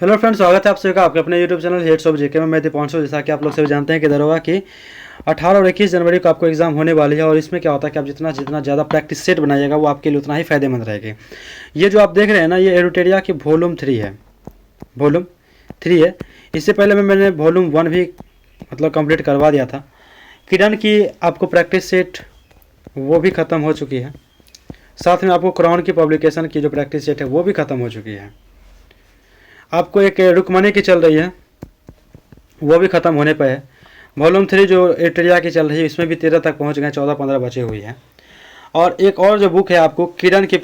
Hello friends, स्वागत है आप सभी का आपके अपने यूट्यूब चैनल हेड्स ऑफ जेके में। मैं दीपांशु। जैसा कि आप लोग सभी जानते हैं कि दरोगा की 18 और 21 जनवरी को आपको एग्जाम होने वाली है और इसमें क्या होता है कि आप जितना ज़्यादा प्रैक्टिस सेट बनाइएगा वो आपके लिए उतना ही फायदेमंद रहेगी। ये जो आप देख रहे हैं ना, ये एडुटेरिया की वॉल्यूम 3 है। वॉल्यूम 3 है। इससे पहले मैंने वॉल्यूम 1 भी मतलब कंप्लीट करवा दिया था। किरण की आपको प्रैक्टिस सेट वो भी ख़त्म हो चुकी है। साथ में आपको क्राउन की पब्लिकेशन की जो प्रैक्टिस सेट है वो भी ख़त्म हो चुकी है। आपको एक रुकमनी की चल रही है, वो भी ख़त्म होने पर है। वॉल्यूम 3 जो एटेरिया की चल रही है इसमें भी 13 तक पहुंच गए, 14-15 बचे हुई है। और एक और जो बुक है आपको किरण की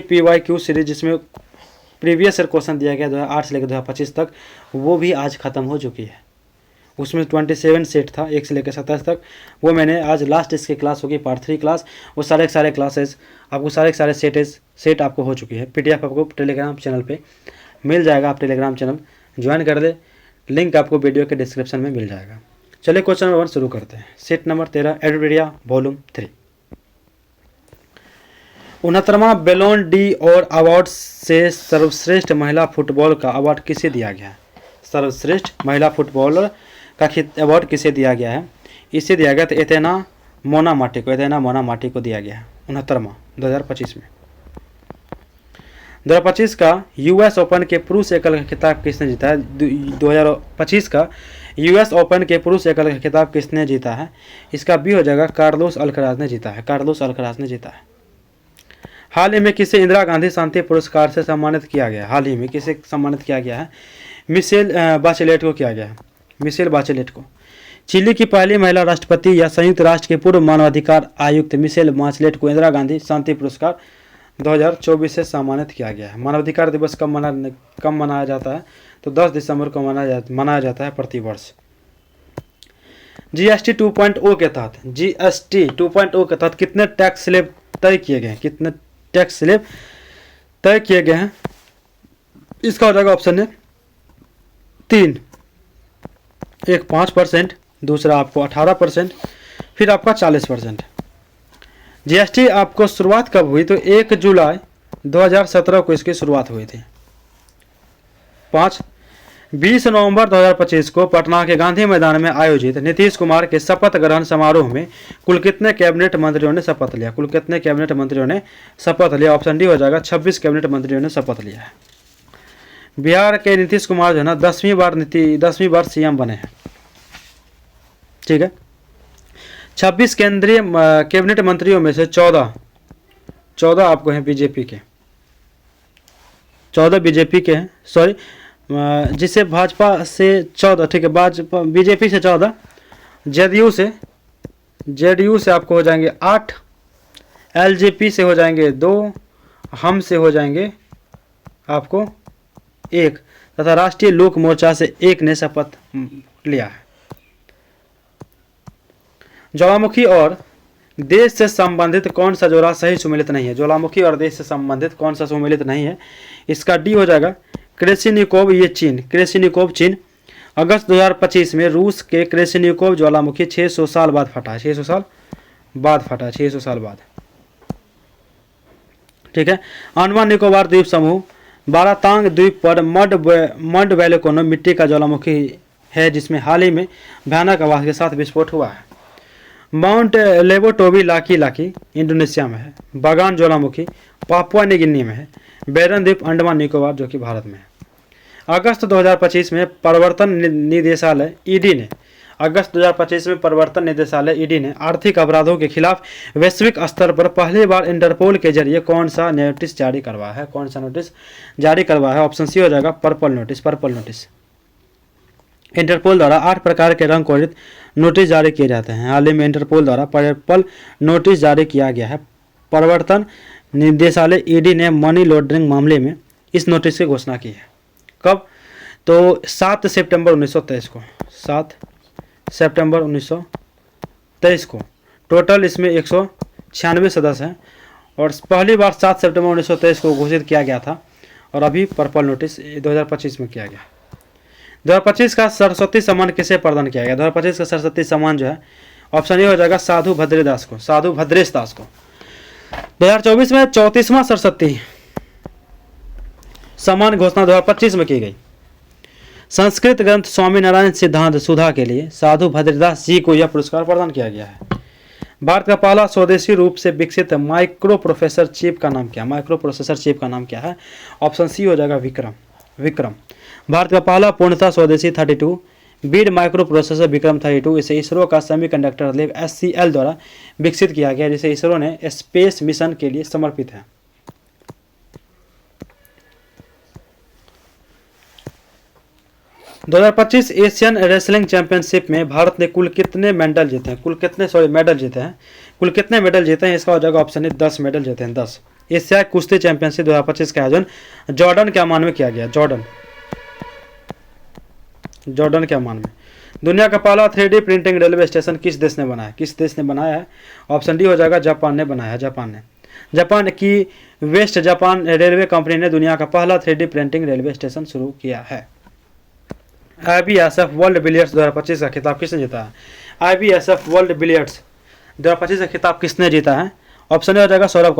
PYQ सीरीज, जिसमें प्रीवियस ईयर क्वेश्चन दिया गया 2008 से लेकर 2025 तक, वो भी आज ख़त्म हो चुकी है। उसमें 27 सेट था 1 से लेकर 27 तक। वो मैंने आज लास्ट इसकी क्लास होगी, पार्ट 3 क्लास। वो सारे क्लासेस आपको सारे सेट आपको हो चुकी है। PDF आपको टेलीग्राम चैनल पे मिल जाएगा। आप टेलीग्राम चैनल ज्वाइन कर दे, लिंक आपको वीडियो के डिस्क्रिप्शन में मिल जाएगा। चलिए क्वेश्चन नंबर 1 शुरू करते हैं। Set number 13 Edutoria volume 3। 69वां बैलोन डी और अवार्ड से सर्वश्रेष्ठ महिला फुटबॉल का अवार्ड किसे दिया गया है? सर्वश्रेष्ठ महिला फुटबॉलर का अवार्ड किसे दिया गया है? इसे दिया गया था एथेना मोना माटी को दिया गया है। 69वां 2025 में। 2025 का US ओपन के पुरुष एकल का खिताब किसने जीता है? 2025 का US ओपन के पुरुष एकल का खिताब किसने जीता है? इसका भी हो जाएगा कार्लोस अल्कराज ने जीता है। हाल ही में किसे इंदिरा गांधी शांति पुरस्कार से सम्मानित किया गया? हाल ही में किसे सम्मानित किया गया है? मिशेल बाचेलेट को किया गया है। मिशेल बाचेलेट को। चिली की पहली महिला राष्ट्रपति या संयुक्त राष्ट्र के पूर्व मानवाधिकार आयुक्त मिशेल बाचेलेट को इंदिरा गांधी शांति पुरस्कार 2024 से सम्मानित किया गया है। मानवाधिकार दिवस कब मनाया जाता है? तो 10 दिसंबर को मनाया जाता है प्रतिवर्ष। GST 2.0 के तहत कितने टैक्स स्लैब तय किए गए हैं? इसका हो जाएगा ऑप्शन है 3। एक 5%, दूसरा आपको 18%, फिर आपका 40%। GST आपको शुरुआत कब हुई? तो 1 जुलाई 2017 को इसकी शुरुआत हुई थी। 5। 20 नवंबर 2025 को पटना के गांधी मैदान में आयोजित नीतीश कुमार के शपथ ग्रहण समारोह में कुल कितने कैबिनेट मंत्रियों ने शपथ लिया? ऑप्शन डी हो जाएगा 26 कैबिनेट मंत्रियों ने शपथ लिया है। बिहार के नीतीश कुमार जो है ना 10वीं बार CM बने हैं। ठीक है। 26 केंद्रीय कैबिनेट मंत्रियों में से 14 आपको हैं बीजेपी के। 14 बीजेपी के हैं, सॉरी, जिसे भाजपा से 14, ठीक है, बीजेपी से 14, जेडीयू से आपको हो जाएंगे 8, LJP से हो जाएंगे 2, हम से हो जाएंगे आपको 1, तथा राष्ट्रीय लोक मोर्चा से 1 ने शपथ लिया है। ज्वालामुखी और देश से संबंधित कौन सा जोड़ा सही सुमेलित नहीं है? ज्वालामुखी और देश से संबंधित कौन सा सुमेलित नहीं है? इसका डी हो जाएगा क्रेसिनिकोव। ये क्रेसिनिकोव चीन। अगस्त 2025 में रूस के क्रेसिनिकोव ज्वालामुखी 600 साल बाद फटा। 600 साल बाद। ठीक है। अंडमान निकोबार द्वीप समूह बारातांग द्वीप पर मड वैलोकोनो मिट्टी का ज्वालामुखी है, जिसमें हाल ही में भयानक आवाज के साथ विस्फोट हुआ है। माउंट लेबोटोबी लाकी इंडोनेशिया में है। बागान ज्वालामुखी पापुआ न्यू गिनी में है। बैरन द्वीप अंडमान निकोबार जो कि भारत में है। अगस्त 2025 में प्रवर्तन निदेशालय ईडी ने आर्थिक अपराधों के खिलाफ वैश्विक स्तर पर पहली बार इंटरपोल के जरिए कौन सा नोटिस जारी करवाया है? ऑप्शन सी हो जाएगा पर्पल नोटिस। इंटरपोल द्वारा 8 प्रकार के रंग कोडित नोटिस जारी किए जाते हैं। हाल ही में इंटरपोल द्वारा पर्पल नोटिस जारी किया गया है। प्रवर्तन निदेशालय ईडी ने मनी लॉन्ड्रिंग मामले में इस नोटिस की घोषणा की है। कब? तो 7 सितंबर 1923 को। 7 सितंबर 1923 को। टोटल इसमें 196 सदस्य हैं और पहली बार 7 सितंबर 1923 को घोषित किया गया था और अभी पर्पल नोटिस 2025 में किया गया। 2025 का सरस्वती सम्मान किसे प्रदान किया गया? 2025 का सरस्वती सम्मान जो है ऑप्शन ए हो जाएगा साधु भद्रेश दास को। 2024 में 34वां सरस्वती सम्मान घोषणा 2025 में की गई। संस्कृत ग्रंथ स्वामी नारायण सिद्धांत सुधा के लिए साधु भद्रदास जी को यह पुरस्कार प्रदान किया गया है। भारत का पहला स्वदेशी रूप से विकसित माइक्रो प्रोसेसर चिप का नाम क्या? माइक्रो प्रोसेसर चिप का नाम क्या है? ऑप्शन सी हो जाएगा विक्रम। भारत का पहला पूर्णतः स्वदेशी 32 बीड माइक्रो प्रोसेसर विक्रम 32 इसे इसरो का सेमीकंडक्टर लैब SCL द्वारा विकसित किया गया, जिसे इसरो ने स्पेस मिशन के लिए समर्पित है। दो 2025 एशियन रेसलिंग चैंपियनशिप में भारत ने कुल कितने मेडल जीते हैं? कुल कितने मेडल जीते हैं? इसका हो जाएगा ऑप्शन ए 10 मेडल जीते हैं, 10। एशिया कुश्ती चैंपियनशिप 2025 का आयोजन जॉर्डन के अमान में किया गया। जॉर्डन के अमान में। दुनिया का पहला 3D प्रिंटिंग रेलवे स्टेशन किस देश ने बनाया है? ऑप्शन डी हो जाएगा जापान ने बनाया है। जापान की वेस्ट जापान रेलवे कंपनी ने दुनिया का पहला 3D प्रिंटिंग रेलवे स्टेशन शुरू किया है। IBSF वर्ल्ड बिलियर्ड्स 2025 का खिताब किसने जीता है? IBSF वर्ल्ड बिलियर्ड्स 2025 का खिताब किसने जीता है? ऑप्शन ए हो जाएगा सौरभ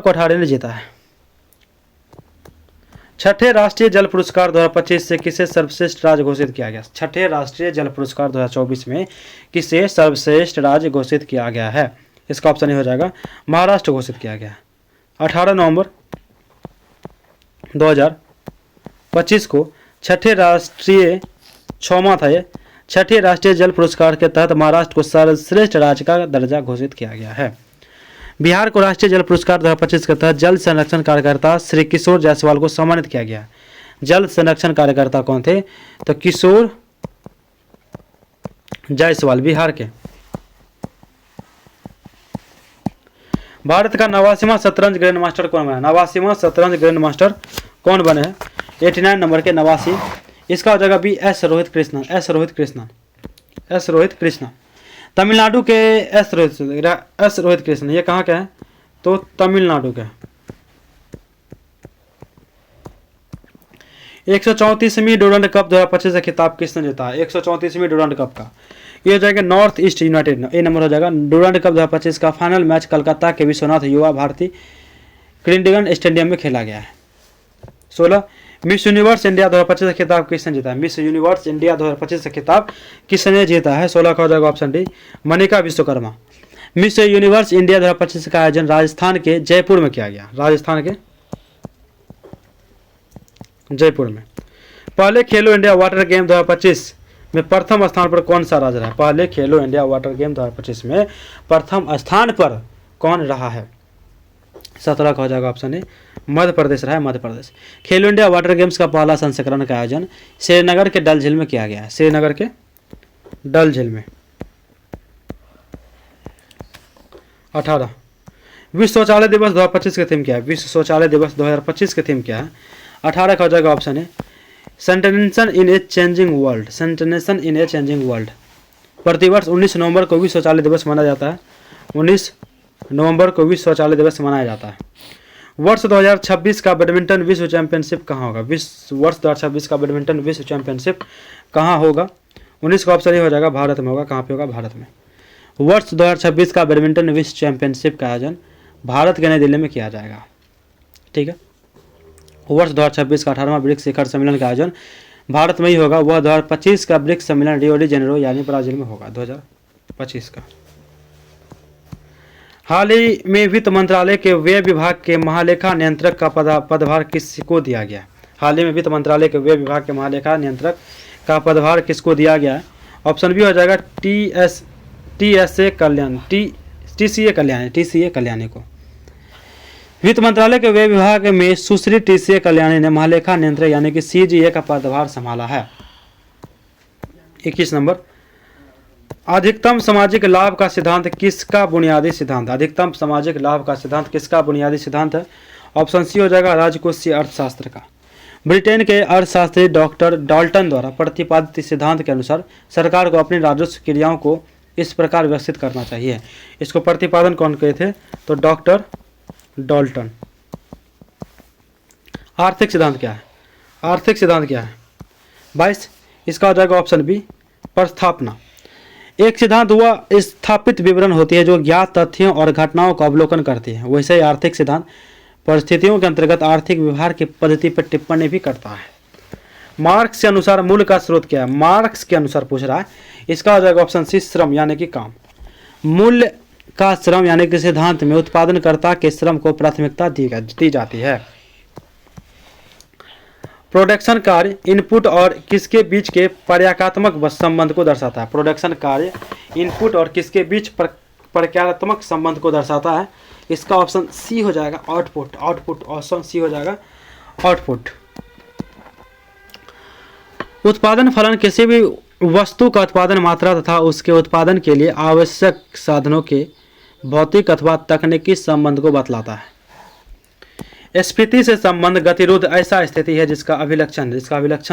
कोठारी ने जीता है। छठे राष्ट्रीय जल पुरस्कार 2025 से किसे सर्वश्रेष्ठ राज्य घोषित किया गया? छठे राष्ट्रीय जल पुरस्कार 2024 में किसे सर्वश्रेष्ठ राज्य घोषित किया गया है? इसका ऑप्शन ए हो जाएगा महाराष्ट्र घोषित किया गया। 18 नवंबर 2025 को छठे राष्ट्रीय जल पुरस्कार के तहत महाराष्ट्र को सर्वश्रेष्ठ राज्य का दर्जा घोषित किया गया है। बिहार को राष्ट्रीय जल पुरस्कार 2025 के तहत जल संरक्षण कार्यकर्ता श्री किशोर जायसवाल को सम्मानित किया गया। जल संरक्षण कार्यकर्ता कौन थे? तो किशोर जायसवाल बिहार के। भारत का 89वां शतरंज ग्रैंड मास्टर कौन बना? 89वां शतरंज ग्रैंड मास्टर कौन बने हैं? 89 नंबर के 89। इसका हो जाएगा बी एस रोहित कृष्णा। तमिलनाडु के एस रोहित कृष्ण, ये कहाँ के हैं? तो तमिलनाडु के। 134वीं डूरंड कप 2025 का खिताब किसने जीता है? 134वीं डूरंड कप का ये हो जाएगा नॉर्थ ईस्ट यूनाइटेड। ए नंबर हो जाएगा। डूरंड कप 2025 का फाइनल मैच कोलकाता के विश्वनाथ युवा भारती क्रिंडगन स्टेडियम में खेला गया है। 16 मिस यूनिवर्स इंडिया 2025 का खिताब किसने जीता है? मिस यूनिवर्स इंडिया 2025 का खिताब किसने जीता है? 16 का हो जाएगा option D Manika Vishwakarma. Miss universe India 2025 का आयोजन राजस्थान के जयपुर में किया गया। पहले खेलो इंडिया वाटर गेम 2025 में प्रथम स्थान पर कौन सा राज्य रहा? पहले खेलो इंडिया वाटर गेम 2025 में प्रथम स्थान पर कौन रहा है? 17 का हो जाएगा ऑप्शन ए मध्य प्रदेश रहा है। मध्य प्रदेश। खेलो इंडिया वाटर गेम्स का पहला संस्करण का आयोजन श्रीनगर के डल झील में किया गया है। श्रीनगर के डल झील में। 18 विश्व शौचालय दिवस 2025 का थीम क्या है? विश्व शौचालय दिवस 2025 का थीम क्या है? 18 का हो जाएगा ऑप्शन है सेंटेनेशन इन ए चेंजिंग वर्ल्ड। प्रतिवर्ष 19 नवंबर को विश्व शौचालय दिवस मनाया जाता है। 19 नवंबर को विश्व शौचालय दिवस मनाया जाता है। वर्ष 2026 का बैडमिंटन विश्व चैंपियनशिप कहाँ होगा? वर्ष 2026 का बैडमिंटन विश्व चैंपियनशिप कहाँ होगा? 19 का ऑप्शन ये हो जाएगा भारत में होगा। कहाँ पे होगा? भारत में। वर्ष 2026 का बैडमिंटन विश्व चैंपियनशिप का आयोजन भारत के नई दिल्ली में किया जाएगा। ठीक है। वर्ष 2026 का 18वां ब्रिक्स शिखर सम्मेलन का आयोजन भारत में ही होगा। वह 2025 का ब्रिक्स सम्मेलन रियो डी जेनेरो यानी ब्राजील में होगा। 2025 का। हाल ही में वित्त मंत्रालय के व्यय विभाग के महालेखा नियंत्रक का पदभार किसको दिया गया? हाल ही में वित्त मंत्रालय के व्यय विभाग के महालेखा नियंत्रक का पदभार किसको दिया गया? ऑप्शन बी हो जाएगा TCA कल्याणी को। वित्त मंत्रालय के व्यय विभाग में सुश्री TCA कल्याणी ने महालेखा नियंत्रक यानी कि CGA का पदभार संभाला है। 21 नंबर अधिकतम सामाजिक लाभ का सिद्धांत किसका बुनियादी सिद्धांत? अधिकतम सामाजिक लाभ का सिद्धांत किसका बुनियादी सिद्धांत है? ऑप्शन सी हो जाएगा राजकोषीय अर्थशास्त्र का। ब्रिटेन के अर्थशास्त्री डॉक्टर डाल्टन द्वारा प्रतिपादित सिद्धांत के अनुसार सरकार को अपनी राजस्व क्रियाओं को इस प्रकार व्यवस्थित करना चाहिए। इसको प्रतिपादन कौन किए थे? तो डॉक्टर डाल्टन। आर्थिक सिद्धांत क्या है? 22 इसका हो जाएगा ऑप्शन बी प्रस्थापना। एक सिद्धांत वह स्थापित विवरण होती है जो ज्ञात तथ्यों और घटनाओं का अवलोकन करती है। वैसे ही आर्थिक सिद्धांत परिस्थितियों के अंतर्गत आर्थिक व्यवहार की पद्धति पर टिप्पणी भी करता है। मार्क्स के अनुसार मूल्य का स्रोत क्या है? मार्क्स के अनुसार पूछ रहा है, इसका हो जाएगा ऑप्शन सी श्रम यानी कि काम। मूल्य का श्रम यानी कि सिद्धांत में उत्पादनकर्ता के श्रम को प्राथमिकता दी जाती है। प्रोडक्शन कार्य इनपुट और किसके बीच के पर्याकात्मक संबंध को दर्शाता है? प्रोडक्शन कार्य इनपुट और किसके बीच पर्याकात्मक संबंध को दर्शाता है? इसका ऑप्शन सी हो जाएगा आउटपुट। आउटपुट ऑप्शन सी हो जाएगा आउटपुट। उत्पादन फलन किसी भी वस्तु का उत्पादन मात्रा तथा उसके उत्पादन के लिए आवश्यक साधनों के भौतिक अथवा तकनीकी संबंध को बतलाता है। स्फीति से संबंध गतिरोध ऐसा स्थिति है जिसका अभिलक्षण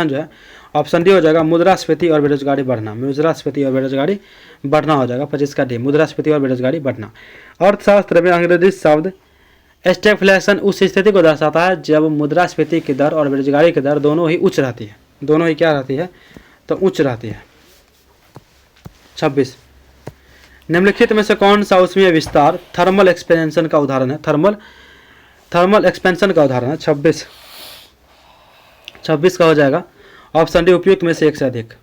जो है ऑप्शन डी हो जाएगा मुद्रास्फीति और बेरोजगारी बढ़ना। मुद्रास्फीति और बेरोजगारी बढ़ना हो जाएगा 25 का डी, मुद्रास्फीति और बेरोजगारी बढ़ना। अर्थशास्त्र में अंग्रेजी शब्द स्टैगफ्लेशन उस स्थिति को दर्शाता है जब मुद्रास्फीति की दर और बेरोजगारी की दर दोनों ही उच्च रहती है। दोनों ही क्या रहती है? तो उच्च रहती है। 26 निम्नलिखित में से कौन सा ऊष्मीय विस्तार थर्मल एक्सपेंशन का उदाहरण है? थर्मल एक्सपेंशन का उदाहरण है। 26 का हो जाएगा ऑप्शन डी उपयुक्त में से एक से अधिक।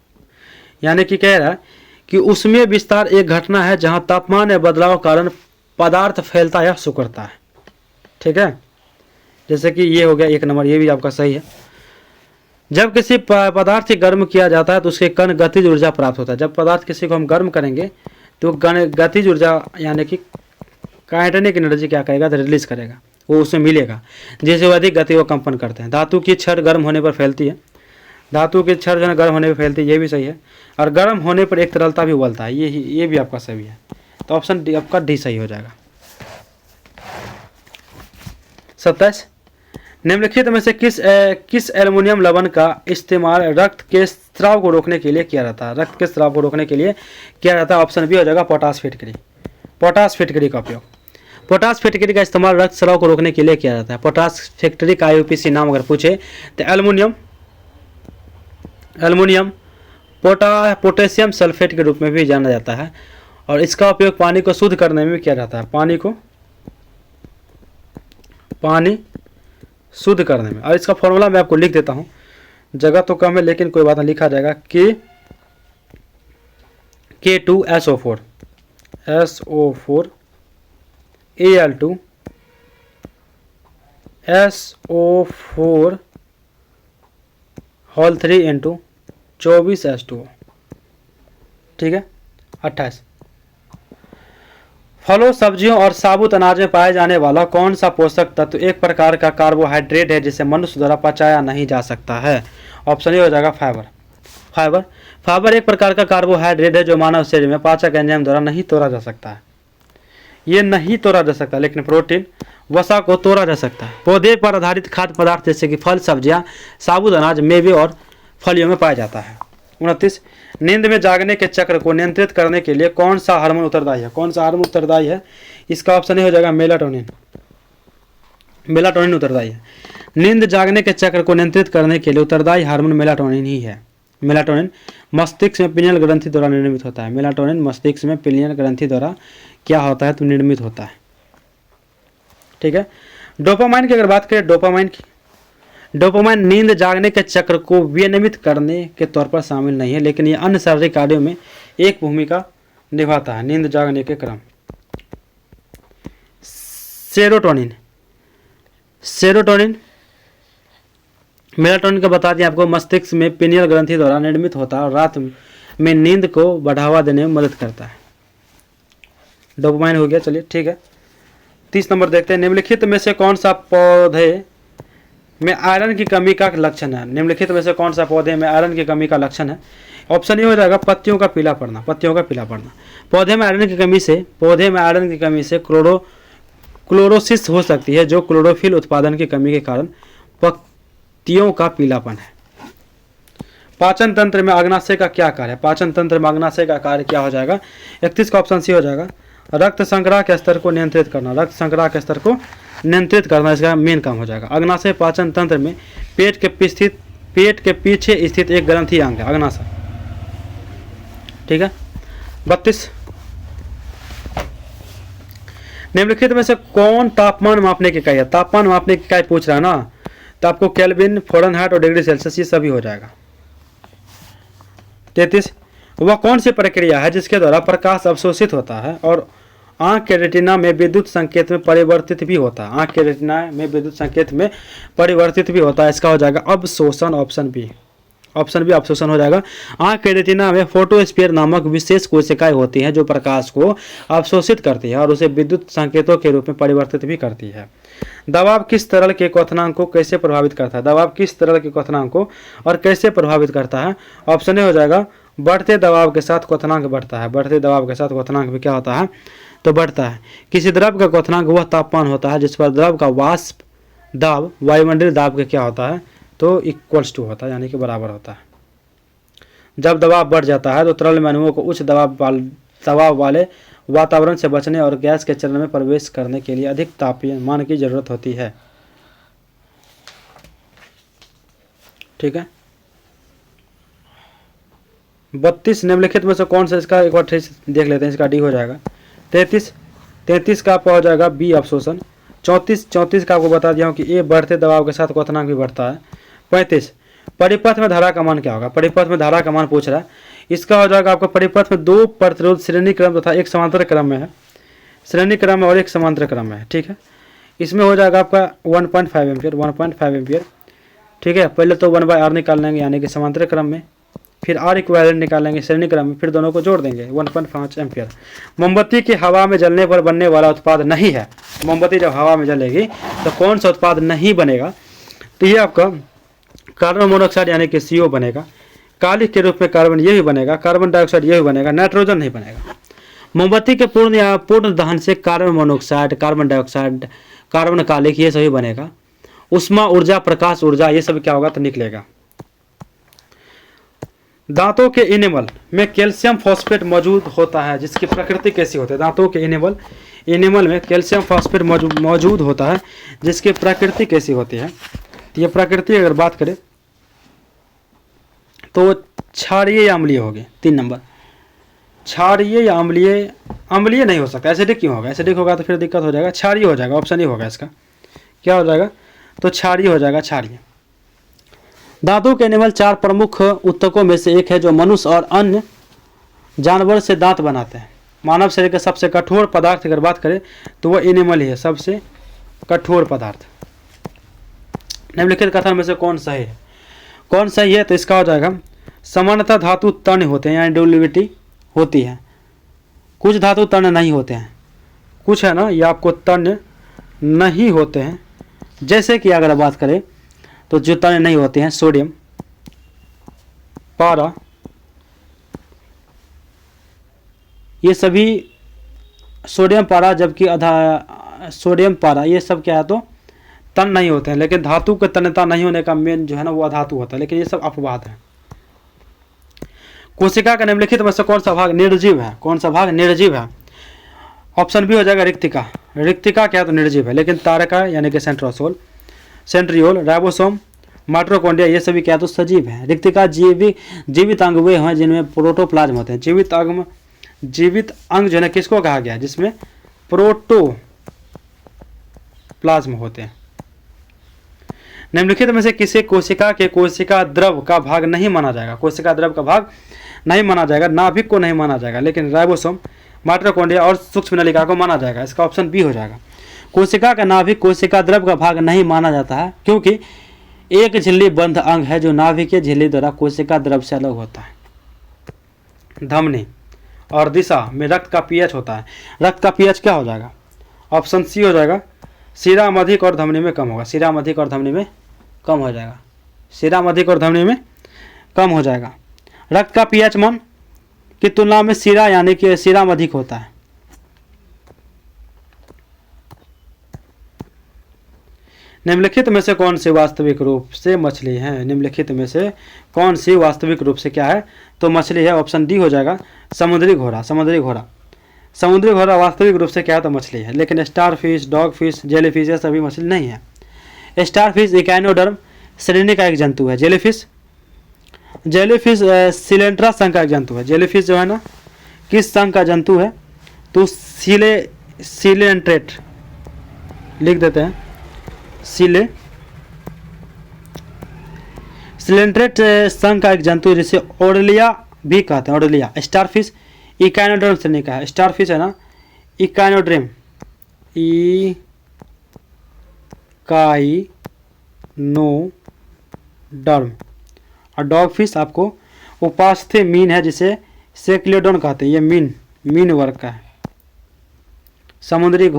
यानी कि कह रहा है कि ऊष्मीय विस्तार एक घटना है जहां तापमान में बदलाव के कारण पदार्थ फैलता या सिकुड़ता है। ठीक है, जैसे कि ये हो गया 1 नंबर, ये भी आपका सही है। जब किसी पदार्थ से गर्म किया जाता है तो उसके कण गतिज ऊर्जा प्राप्त होता है। जब पदार्थ किसी को हम गर्म करेंगे तो गतिज ऊर्जा यानी कि काइनेटिक एनर्जी क्या करेगा? तो रिलीज करेगा, वो उसमें मिलेगा, जिससे वो अधिक गति व कंपन करते हैं। धातु की छड़ गर्म होने पर फैलती है। धातु की छड़ जो है गर्म होने पर फैलती है, ये भी सही है। और गर्म होने पर एक तरलता भी उबलता है, ये भी आपका सही है। तो ऑप्शन डी आपका डी सही हो जाएगा। 27 निम्नलिखित में से किस एल्युमिनियम लवण का इस्तेमाल रक्त के स्राव को रोकने के लिए किया जाता है? रक्त के स्राव को रोकने के लिए किया जाता है। ऑप्शन बी हो जाएगा पोटाश फिटकरी। पोटाश फिटकरी का उपयोग, पोटाश फिटकरी का इस्तेमाल रक्त स्राव को रोकने के लिए किया जाता है। पोटाश फिटकरी का आईयूपीएसी नाम अगर पूछे तो एल्युमिनियम पोटेशियम सल्फेट के रूप में भी जाना जाता है। और इसका उपयोग पानी को शुद्ध करने में भी किया जाता है। पानी शुद्ध करने में। और इसका फॉर्मूला मैं आपको लिख देता हूं, जगह तो कम है लेकिन कोई बात नहीं, लिखा जाएगा K2SO4 Al2 SO4 whole 3 into 24 H2O। ठीक है। 28 फलों, सब्जियों और साबुत अनाज में पाए जाने वाला कौन सा पोषक तत्व एक प्रकार का कार्बोहाइड्रेट है जिसे मनुष्य द्वारा पचाया नहीं जा सकता है? ऑप्शन ए हो जाएगा फाइबर। फाइबर एक प्रकार का कार्बोहाइड्रेट है जो मानव शरीर में पाचक एंजाइम द्वारा नहीं तोड़ा जा सकता है। ये नहीं तोड़ा जा सकता, लेकिन प्रोटीन वसा को तोड़ा जा सकता है। पौधे पर आधारित खाद्य पदार्थ जैसे कि फल, सब्जियां, साबुत अनाज, मेवे और फलियों में पाया जाता है। 29 नींद में जागने के चक्र को नियंत्रित करने के लिए कौन सा हार्मोन उत्तरदायी है? कौन सा हार्मोन उत्तरदायी है? इसका ऑप्शन ए हो जाएगा मेलाटोनिन। मेलाटोनिन उत्तरदायी है। नींद जागने के चक्र को नियंत्रित करने के लिए उत्तरदायी हार्मोन मेलाटोनिन ही है। मेलाटोनिन मस्तिष्क में पिनियल ग्रंथि द्वारा निर्मित होता है। मेलाटोनिन मस्तिष्क में पिनियल ग्रंथि द्वारा क्या होता है? तो निर्मित होता है। ठीक है। डोपामाइन की अगर बात करें, डोपामाइन नींद जागने के चक्र को विनियमित करने के तौर पर शामिल नहीं है, लेकिन यह अन्य शारीरिक कार्यों में एक भूमिका निभाता है। नींद जागने के क्रम। सेरोटोनिन मेलाटोनिन का बता दें आपको, मस्तिष्क में पिनियल ग्रंथि द्वारा निर्मित होता है और रात में नींद को बढ़ावा देने में मदद करता है। डोपामाइन हो गया, चलिए ठीक है। 30 नंबर देखते हैं। निम्नलिखित में से कौन सा पौधे में आयरन की कमी का लक्षण है? निम्नलिखित में से कौन सा पौधे में आयरन की कमी का लक्षण है? ऑप्शन ए हो जाएगा पत्तियों का पीला पड़ना। पौधे में आयरन की कमी से क्लोरोसिस हो सकती है, जो क्लोरोफिल उत्पादन की कमी के कारण पत्तियों का पीलापन है। पाचन तंत्र में अग्नाशय का क्या कार्य है? पाचन तंत्र में अग्नाशय का कार्य क्या हो जाएगा? 31 का ऑप्शन सी हो जाएगा रक्त संग्रह के स्तर को नियंत्रित करना। इसका मेन काम हो जाएगा। अग्नाशय पाचन तंत्र में पेट के पीछे स्थित एक ग्रंथि अंग है, अग्नाशय। ठीक है। 32 निम्नलिखित में से कौन तापमान मापने की इकाई है? तापमान मापने की इकाई पूछ रहा है ना, तो आपको केल्विन, फ़ारेनहाइट और डिग्री सेल्सियस ये सभी हो जाएगा। 33, वह कौन सी प्रक्रिया है जिसके द्वारा प्रकाश अवशोषित होता है और आंख के रेटिना में विद्युत संकेत में परिवर्तित भी होता है? आंख के रेटिना में विद्युत संकेत में परिवर्तित भी होता है, इसका हो जाएगा अवशोषण, ऑप्शन बी। ऑप्शन बी अवशोषण हो जाएगा। आंख के रेटिना में फोटोस्फीयर नामक विशेष कोशिकाएं होती हैं जो प्रकाश को अवशोषित करती है और उसे विद्युत संकेतों के रूप में परिवर्तित भी करती है। दबाव किस तरल के क्वथनांक को कैसे प्रभावित करता है? दबाव किस तरल के क्वथनांक को और कैसे प्रभावित करता है? ऑप्शन ए हो जाएगा, बढ़ते दबाव के साथ क्वथनांक बढ़ता है। बढ़ते दबाव के साथ क्वथनांक भी क्या होता है? तो बढ़ता है। किसी द्रव का क्वथनांक वह तापमान होता है जिस पर द्रव का वाष्प दाब वायुमंडलीय दाब के क्या होता है? तो इक्वल्स टू होता है, यानी कि बराबर होता है। जब दबाव बढ़ जाता है तो तरल में अणुओं को उच्च दबाव वाले वातावरण से बचने और गैस के चरण में प्रवेश करने के लिए अधिक तापमान की जरूरत होती है। ठीक है। 32, निम्नलिखित में से कौन सा, इसका एक बार देख लेते हैं, इसका डी हो जाएगा। 33 का आपका हो जाएगा बी अवशोषण। 34 का आपको बता दिया हूँ कि ए बढ़ते दबाव के साथ क्वथनांक भी बढ़ता है। 35, परिपथ में धारा का मान क्या होगा? परिपथ में धारा का मान पूछ रहा है, इसका हो जाएगा आपका परिपथ में 2 प्रतिरोध श्रेणी क्रम तथा एक समांतर क्रम में है, श्रेणी क्रम में और एक समांतर क्रम में है। ठीक है, इसमें हो जाएगा आपका 1.5 एम्पियर, 1.5 एम्पियर। ठीक है, पहले तो 1/r निकाल लेंगे यानी कि समांतर क्रम में, फिर R इक्विवेलेंट निकालेंगे श्रेणी क्रम में, फिर दोनों को जोड़ देंगे 1.5 एम्पियर। मोमबत्ती की हवा में जलने पर बनने वाला उत्पाद नहीं है। मोमबत्ती जब हवा में जलेगी तो कौन सा उत्पाद नहीं बनेगा? तो ये आपका कार्बन मोनोऑक्साइड यानी कि CO बनेगा। कालिख के रूप में कार्बन ये भी बनेगा, कार्बन डाइऑक्साइड ये भी बनेगा, नाइट्रोजन नहीं बनेगा। मोमबत्ती के पूर्ण दहन से carbon monoxide, carbon dioxide, carbon कालिख ये सभी बनेगा। उष्मा ऊर्जा, प्रकाश ऊर्जा ये सब क्या होगा? तो निकलेगा। दांतों के इनेमल में कैल्शियम फॉस्फेट मौजूद होता है जिसकी प्रकृति कैसी होती है? दांतों के इनेमल में कैल्शियम फॉस्फेट मौजूद होता है जिसकी प्रकृति कैसी होती है? तो ये प्रकृति अगर बात करें तो क्षारीय या अम्लीय होगी। 3 नंबर, क्षारीय या अम्लीय? अम्लीय नहीं हो सकता, एसिडिक क्यों होगा? एसिडिक होगा तो फिर दिक्कत हो जाएगा, क्षारीय हो जाएगा, ऑप्शन ही होगा इसका। क्या हो जाएगा? तो क्षारीय हो जाएगा, क्षारीय। दांतों के एनिमल 4 प्रमुख ऊतकों में से एक है जो मनुष्य और अन्य जानवर से दांत बनाते हैं। मानव शरीर का सबसे कठोर पदार्थ अगर बात करें तो वह एनिमल ही है, सबसे कठोर पदार्थ। निम्नलिखित कथन में से कौन सही है? कौन सही है? तो इसका हो जाएगा, सामान्यतः धातु तन्य होते हैं, यानी ड्यूलिविटी होती है। कुछ धातु तन्य नहीं होते हैं, कुछ है ना ये आपको तन्य नहीं होते हैं। जैसे कि अगर बात करें तो जो तन्य नहीं होते हैं, सोडियम, पारा, ये सभी सोडियम पारा, जबकि सोडियम पारा ये सब क्या है? तो तन नहीं होते हैं। लेकिन धातु के तन्यता नहीं होने का मेन जो है ना वो अधातु होता है, लेकिन ये सब अपवाद है। कोशिका का निम्नलिखित में से कौन सा भाग निर्जीव है? कौन सा भाग निर्जीव है? ऑप्शन बी हो जाएगा रिक्तिका। रिक्तिका क्या है? तो निर्जीव है। लेकिन तारका यानी कि सेंट्रियोल, राइबोसोम, माइटोकॉन्ड्रिया ये सभी क्या है? तो सजीव है। रिक्तिका जीवित अंग वे हैं जिनमें प्रोटोप्लाज्म होते हैं। जीवित अंग जो है किसको कहा गया? जिसमें प्रोटोप्लाज्म होते हैं। निम्नलिखित में से किसी कोशिका के कोशिका द्रव का भाग नहीं माना जाएगा? कोशिका द्रव का भाग नहीं माना जाएगा, नाभिक को नहीं माना जाएगा, लेकिन राइबोसोम, माइटोकॉन्ड्रिया और सूक्ष्म नलिका को माना जाएगा। इसका ऑप्शन बी हो जाएगा। कोशिका का नाभिक कोशिका द्रव का भाग नहीं माना जाता है क्योंकि एक झिल्ली बंध अंग है जो नाभिकीय झिल्ली द्वारा कोशिका द्रव से अलग होता है। धमनी और दिशा में रक्त का पीएच होता है। रक्त का पीएच क्या हो जाएगा? ऑप्शन सी हो जाएगा, सीराम अधिक और धमनी में कम होगा। सीराम अधिक और धमनी में कम हो जाएगा। सीराम अधिक और धमनी में कम हो जाएगा। रक्त का पीएच मान की तुलना में सीरा यानी कि सीराम अधिक होता है। निम्नलिखित में से कौन सी वास्तविक रूप से मछली है? निम्नलिखित में से कौन सी वास्तविक रूप से क्या है? तो मछली है। ऑप्शन डी हो जाएगा, समुद्री घोड़ा। समुद्री घोड़ा वास्तविक रूप से क्या है? तो मछली है। लेकिन star fish, dog fish, jelly fish ये सभी मछली नहीं है। स्टार फिश इकाइनोडर्म श्रेणी का एक जंतु है। जेलीफिश सिलेंट्रा संघ का एक जंतु है। जेलीफिश जो है ना किस संघ का जंतु है? तो सिलेंट्रेट लिख देते हैं, सिलेंट्रेट संघ का एक जंतु जिसे ओरलिया भी कहते हैं, ओरलिया। स्टारफिश इकाइनोडर्म से निकला है, स्टारफिश है ना, इकाइनोड्रेम, इकाइनोडर्म। और डॉग फिश आपको उपास्थ्य मीन है जिसे सेक्लियोडोन कहते हैं, ये मीन वर्ग का है। समुद्री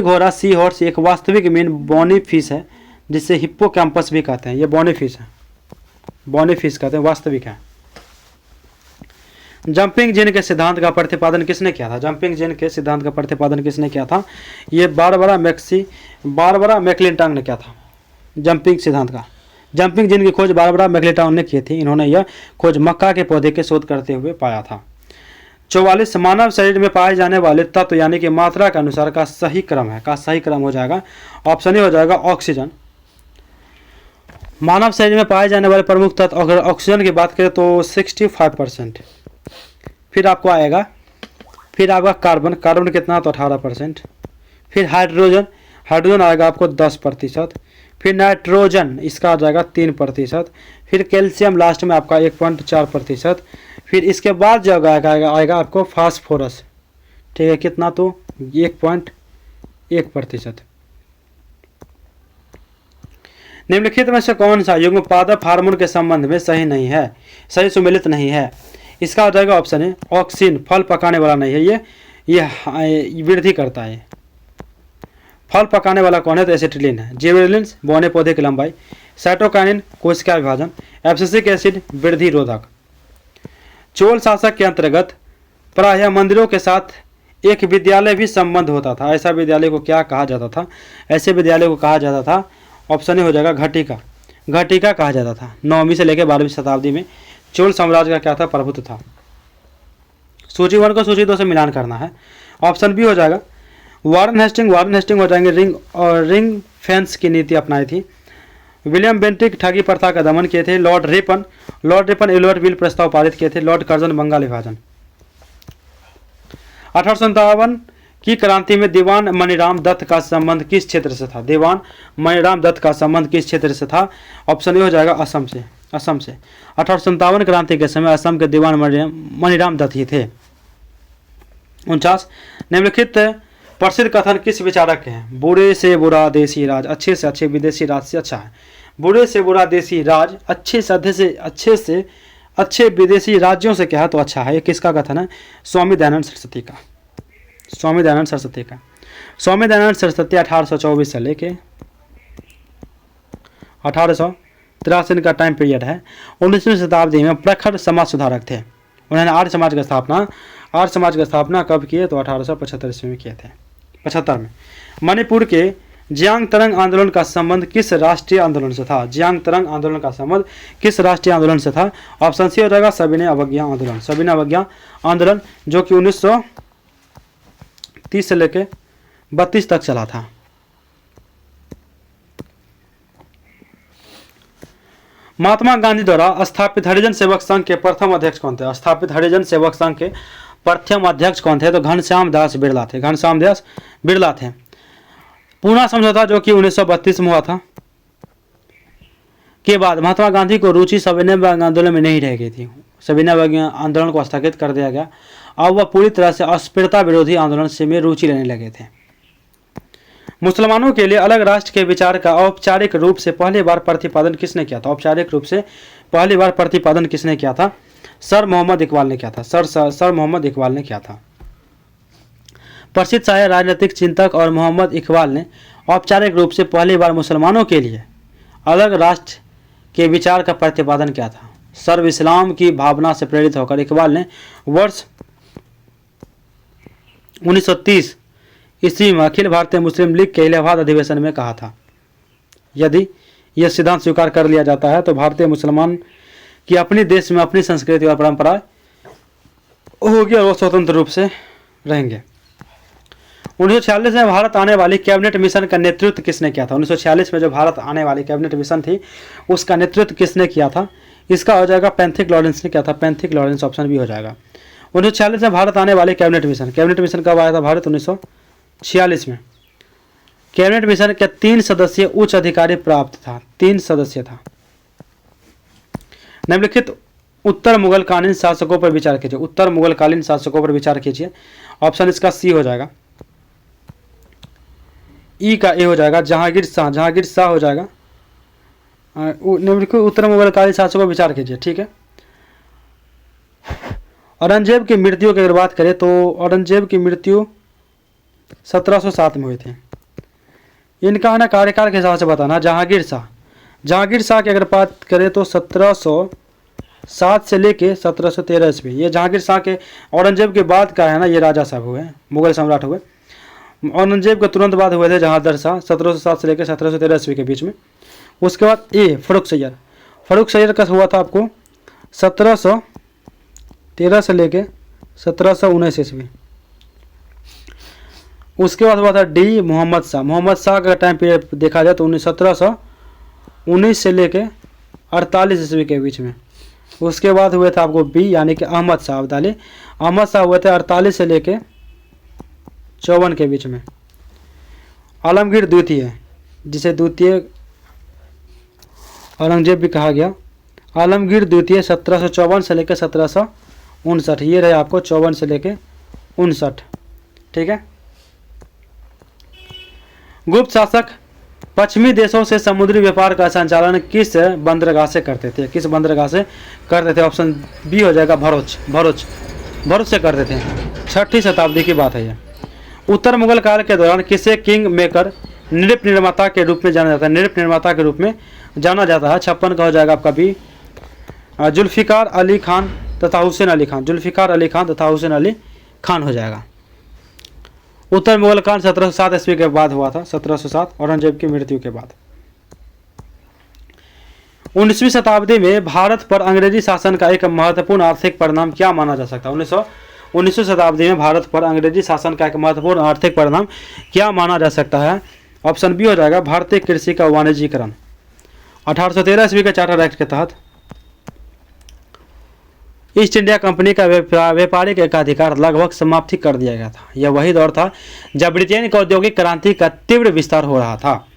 घोड़ा सी हॉर्स एक वास्तविक मीन बोनी फिश है जिसे हिप्पोकैम्पस भी कहते हैं, ये बोनी फिश है, बोनी फिश कहते हैं, वास्तविक है। जंपिंग जिन के सिद्धांत का प्रतिपादन किसने किया था? जंपिंग जिन के सिद्धांत का प्रतिपादन किसने किया था? ये बारबरा मैक्लिंटॉक ने किया था। जंपिंग सिद्धांत का, जंपिंग जिन की खोज बारबरा मैक्लिंटॉक ने की थी। इन्होंने यह खोज मक्का के पौधे के शोध करते हुए पाया था। 44 मानव शरीर में पाए जाने वाले तत्व यानी कि मात्रा के अनुसार का सही क्रम है, का सही क्रम हो जाएगा ऑप्शन ही हो जाएगा ऑक्सीजन। मानव शरीर में पाए जाने वाले प्रमुख तत्व, अगर ऑक्सीजन की बात करें तो 65%। फिर आपको आएगा, फिर आपका कार्बन कितना, तो 18%। फिर हाइड्रोजन आएगा आपको 10%। फिर नाइट्रोजन इसका आ जाएगा 3%। फिर कैल्शियम लास्ट में आपका 1.4%। फिर इसके बाद जो आएगा आपको फास्फोरस, ठीक है, कितना, तो 1.1%। निम्नलिखित में से कौन सा युग्म पादप हार्मोन के संबंध में सही नहीं है, सही सुमेलित नहीं है? इसका हो जाएगा ऑप्शन है ऑक्सिन, फल पकाने वाला नहीं है, ये वृद्धि करता है। फल पकाने वाला कौन है? तो एसिटिलीन है। जिबरेलिन बौने पौधे की लंबाई, साइटोकाइनिन कोशिका विभाजन, एब्सिसिक एसिड वृद्धि रोधक। चोल शासक के अंतर्गत प्रायः मंदिरों के साथ एक विद्यालय भी संबंध होता था। ऐसा विद्यालय को क्या कहा जाता था? ऐसे विद्यालय को कहा जाता था, ऑप्शन हो जाएगा घटिका, घटिका कहा जाता था। 9वीं से लेकर 12वीं शताब्दी में चोल साम्राज्य का क्या था? प्रभुत्व था। सूची 1 को सूची 2 से मिलान करना है। ऑप्शन बी हो जाएगा वारन हेस्टिंग हो जाएंगे, रिंग फेंस की नीति अपनाई थी। विलियम बेंटिक ठगी प्रथा का दमन किए थे। लॉर्ड रिपन एल्बर्ट विल प्रस्ताव पारित किए थे। लॉर्ड कर्जन बंगाल विभाजन। 1857 की क्रांति में दीवान मणिराम दत्त का संबंध किस क्षेत्र से था? दीवान मणिराम दत्त का संबंध किस क्षेत्र से था? ऑप्शन ए हो जाएगा असम से। 1857 क्रांति के समय असम के दीवान मणिराम दत्त ही थे। 49 निम्नलिखित प्रसिद्ध कथन किस विचारक के हैं? बुरे से बुरा देसी राज अच्छे से अच्छे विदेशी राज से अच्छा है। बुरे से बुरा देसी राज अच्छे से अच्छे विदेशी राज्यों से क्या है? तो अच्छा है। ये किसका कथन है? स्वामी दयानंद सरस्वती का। स्वामी दयानंद सरस्वती 1824 से लेके 1883 का टाइम पीरियड है। 19वीं शताब्दी में प्रखर समाज सुधारक थे। उन्होंने आर्य समाज की स्थापना कब किए? तो 1875 ईस्वी में किए थे, 75 में। मणिपुर के जियांग तरंग आंदोलन का संबंध किस राष्ट्रीय आंदोलन से था? जियांग तरंग आंदोलन का संबंध किस राष्ट्रीय आंदोलन से था? ऑप्शन सी हो जाएगा सविनय अवज्ञा आंदोलन, जो कि 1930 से लेकर 32 तक चला था। महात्मा गांधी द्वारा स्थापित हरिजन सेवक संघ के प्रथम अध्यक्ष कौन थे? स्थापित हरिजन सेवक संघ के प्रथम अध्यक्ष कौन थे? तो घनश्याम दास बिरला थे। पूना समझौता जो कि 1932 में हुआ था के बाद महात्मा गांधी को रुचि सविनय आंदोलन में नहीं रह गई थी। सविनय आंदोलन को स्थगित कर दिया गया। अब वह पूरी तरह से अस्पृश्यता विरोधी आंदोलन से में रुचि लेने लगे थे। मुसलमानों के लिए अलग राष्ट्र के विचार का औपचारिक रूप से पहली बार प्रतिपादन किसने किया था? औपचारिक रूप से पहली बार प्रतिपादन किसने किया था? सर मोहम्मद इकबाल ने किया था। सर मोहम्मद इकबाल ने किया था। प्रसिद्ध शायर, राजनीतिक चिंतक और मोहम्मद इकबाल ने औपचारिक रूप से पहली बार मुसलमानों के लिए अलग राष्ट्र के विचार का प्रतिपादन किया था। सर्व इस्लाम की भावना से प्रेरित होकर इकबाल ने वर्ष 1930 ईस्वी में अखिल भारतीय मुस्लिम लीग के इलाहाबाद अधिवेशन में कहा था, यदि यह सिद्धांत स्वीकार कर लिया जाता है तो भारतीय मुसलमान की अपने देश में अपनी संस्कृति और परंपरा होगी और वो स्वतंत्र रूप से रहेंगे। 1946 में भारत आने वाली कैबिनेट मिशन का नेतृत्व किसने किया था? 1946 में जो भारत आने वाली कैबिनेट मिशन थी उसका नेतृत्व किसने किया था? इसका हो जाएगा पैंथिक लॉरेंस ने किया था। पैंथिक लॉरेंस ऑप्शन भी हो जाएगा। 1946 में भारत आने वाले कैबिनेट मिशन, कैबिनेट मिशन कब आया था भारत? 1946 में। कैबिनेट मिशन के 3 सदस्यीय उच्च अधिकारी प्राप्त था, 3 सदस्य था। निम्नलिखित उत्तर मुगलकालीन शासकों पर विचार कीजिए, उत्तर मुगलकालीन शासकों पर विचार कीजिए। ऑप्शन इसका सी हो जाएगा, ई का ए हो जाएगा, जहांगीर शाह, जहांगीर शाह हो जाएगा। निम्नलिखित उत्तर मुगलकालीन शासकों पर विचार कीजिए, ठीक है। औरंगजेब की मृत्यु की अगर बात करें तो औरंगजेब की मृत्यु 1707 में हुई थी। इनका ना कार्यकाल के हिसाब से बताना। जहांगीर शाह, जहांगीर शाह की अगर बात करें तो 1707 से लेके 1713 ईस्वी, ये जहांगीर शाह के औरंगजेब के बाद का है ना, ये राजा साहब हुए, मुगल सम्राट हुए। औरंगजेब के तुरंत बाद हुए थे जहांगीर शाह, 1707 से लेकर 1713 ईस्वी के बीच में। उसके बाद ए फर्रुख सैयद, फर्रुख सैयद का हुआ था आपको 1713 से लेके 1719 ईस्वी। उसके बाद हुआ था डी मोहम्मद शाह, मोहम्मद शाह का टाइम पीरियड देखा जाए तो 1719 से लेके 48 ईस्वी के बीच में। उसके बाद हुए थे आपको बी यानी कि अहमद शाह अब्दाली, अहमद शाह हुए थे 48 से लेके 54 के बीच में। आलमगीर द्वितीय, जिसे द्वितीय औरंगजेब भी कहा गया, आलमगीर द्वितीय 1754 से लेकर 1759, ये रहे आपको 54 से लेकर 59, ठीक है। गुप्त शासक पश्चिमी देशों से समुद्री व्यापार का संचालन किस बंदरगाह से करते थे? किस बंदरगाह से करते थे? ऑप्शन बी हो जाएगा भरूच, भरूच, भरूच से करते थे। 6वीं शताब्दी की बात है ये। उत्तर मुगल काल के दौरान किसे किंग मेकर नृप निर्माता के रूप में जाना जाता है? नृप निर्माता के रूप में जाना जाता है। 56 का हो जाएगा आपका बी, जुल्फिकार अली खान तथा हुसैन अली खान, जुल्फिकार अली खान तथा हुसैन अली खान हो जाएगा। उत्तर मुगल काल 1707 ईस्वी के बाद हुआ था, 1707 औरंगजेब की मृत्यु के बाद। 19वीं शताब्दी में भारत पर अंग्रेजी शासन का एक महत्वपूर्ण आर्थिक परिणाम क्या माना जा सकता है? 19वीं शताब्दी में भारत पर अंग्रेजी शासन का एक महत्वपूर्ण आर्थिक परिणाम क्या माना जा सकता है? ऑप्शन बी हो जाएगा भारतीय कृषि का वाणिज्यीकरण। 1813 ईस्वी के चार्टर एक्ट के तहत ईस्ट इंडिया कंपनी का व्यापारिक एकाधिकार लगभग समाप्ति कर दिया गया था। यह वही दौर था जब ब्रिटेन की औद्योगिक क्रांति का तीव्र विस्तार हो रहा था।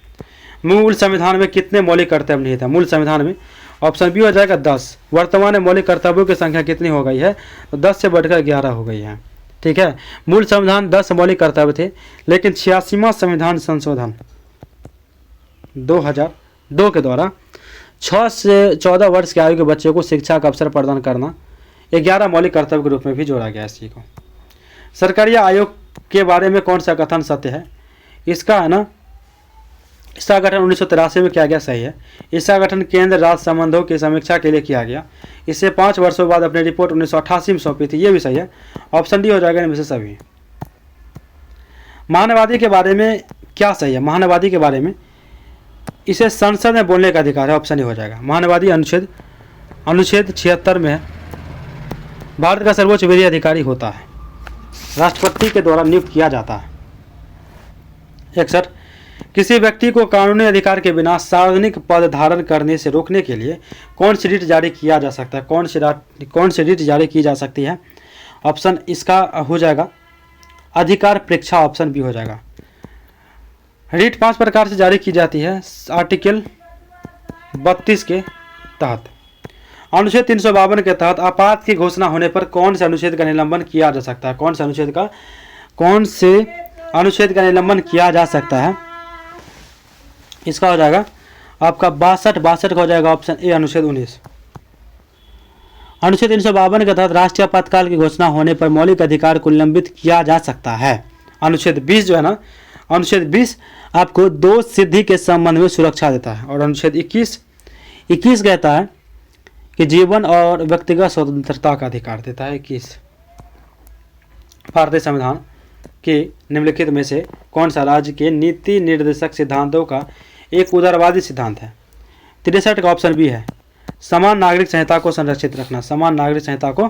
मूल संविधान में कितने मौलिक कर्तव्य नहीं थे? मूल संविधान में ऑप्शन बी हो जाएगा 10। वर्तमान में मौलिक कर्तव्यों की संख्या कितनी हो गई है? तो 10 से बढ़कर 11 हो गई है, ठीक है। मूल संविधान 10 मौलिक कर्तव्य थे, लेकिन 86वां संविधान संशोधन 2002 के द्वारा 6 से 14 वर्ष की आयु के बच्चों को शिक्षा का अवसर प्रदान करना 11 मौलिक कर्तव्य के रूप में भी जोड़ा गया इसी को। सरकारी आयोग के बारे में कौन सा कथन सत्य है? इसका है ना, इसका गठन 1983 में किया गया, सही है। इसका गठन केंद्र राज्य संबंधों की समीक्षा के लिए किया गया। इससे 5 वर्षों बाद अपनी रिपोर्ट 1988 में सौंपी थी, ये भी सही है। ऑप्शन डी हो जाएगा इनमें से सभी। महानवादी के बारे में क्या सही है? महानवादी के बारे में इसे संसद में बोलने का अधिकार है, ऑप्शन डी हो जाएगा। महानवादी अनुच्छेद 76 में है। भारत का सर्वोच्च विधि अधिकारी होता है, राष्ट्रपति के द्वारा नियुक्त किया जाता है। 61 किसी व्यक्ति को कानूनी अधिकार के बिना सार्वजनिक पद धारण करने से रोकने के लिए कौन सी रिट जारी किया जा सकता है? कौन सी रिट जारी की जा सकती है? ऑप्शन इसका हो जाएगा अधिकार परीक्षा, ऑप्शन बी हो जाएगा। रिट 5 प्रकार से जारी की जाती है आर्टिकल 32 के तहत। अनुच्छेद 352 के तहत आपात की घोषणा होने पर कौन से अनुच्छेद का निलंबन किया जा सकता है? कौन से अनुच्छेद का निलंबन किया जा सकता है? इसका हो जाएगा आपका 62 का हो जाएगा ऑप्शन ए, अनुच्छेद 19। अनुच्छेद 352 के तहत राष्ट्रीय आपातकाल की घोषणा होने पर मौलिक अधिकार को निलंबित किया जा सकता है। अनुच्छेद 20 जो है ना, अनुच्छेद 20 आपको दोष सिद्धि के संबंध में सुरक्षा देता है। और अनुच्छेद 21 कहता है कि जीवन और व्यक्तिगत स्वतंत्रता का अधिकार देता है। 21 भारतीय संविधान के निम्नलिखित में से कौन सा राज्य के नीति निर्देशक सिद्धांतों का एक उदारवादी सिद्धांत है? 63 का ऑप्शन बी है समान नागरिक संहिता को संरक्षित रखना। समान नागरिक संहिता को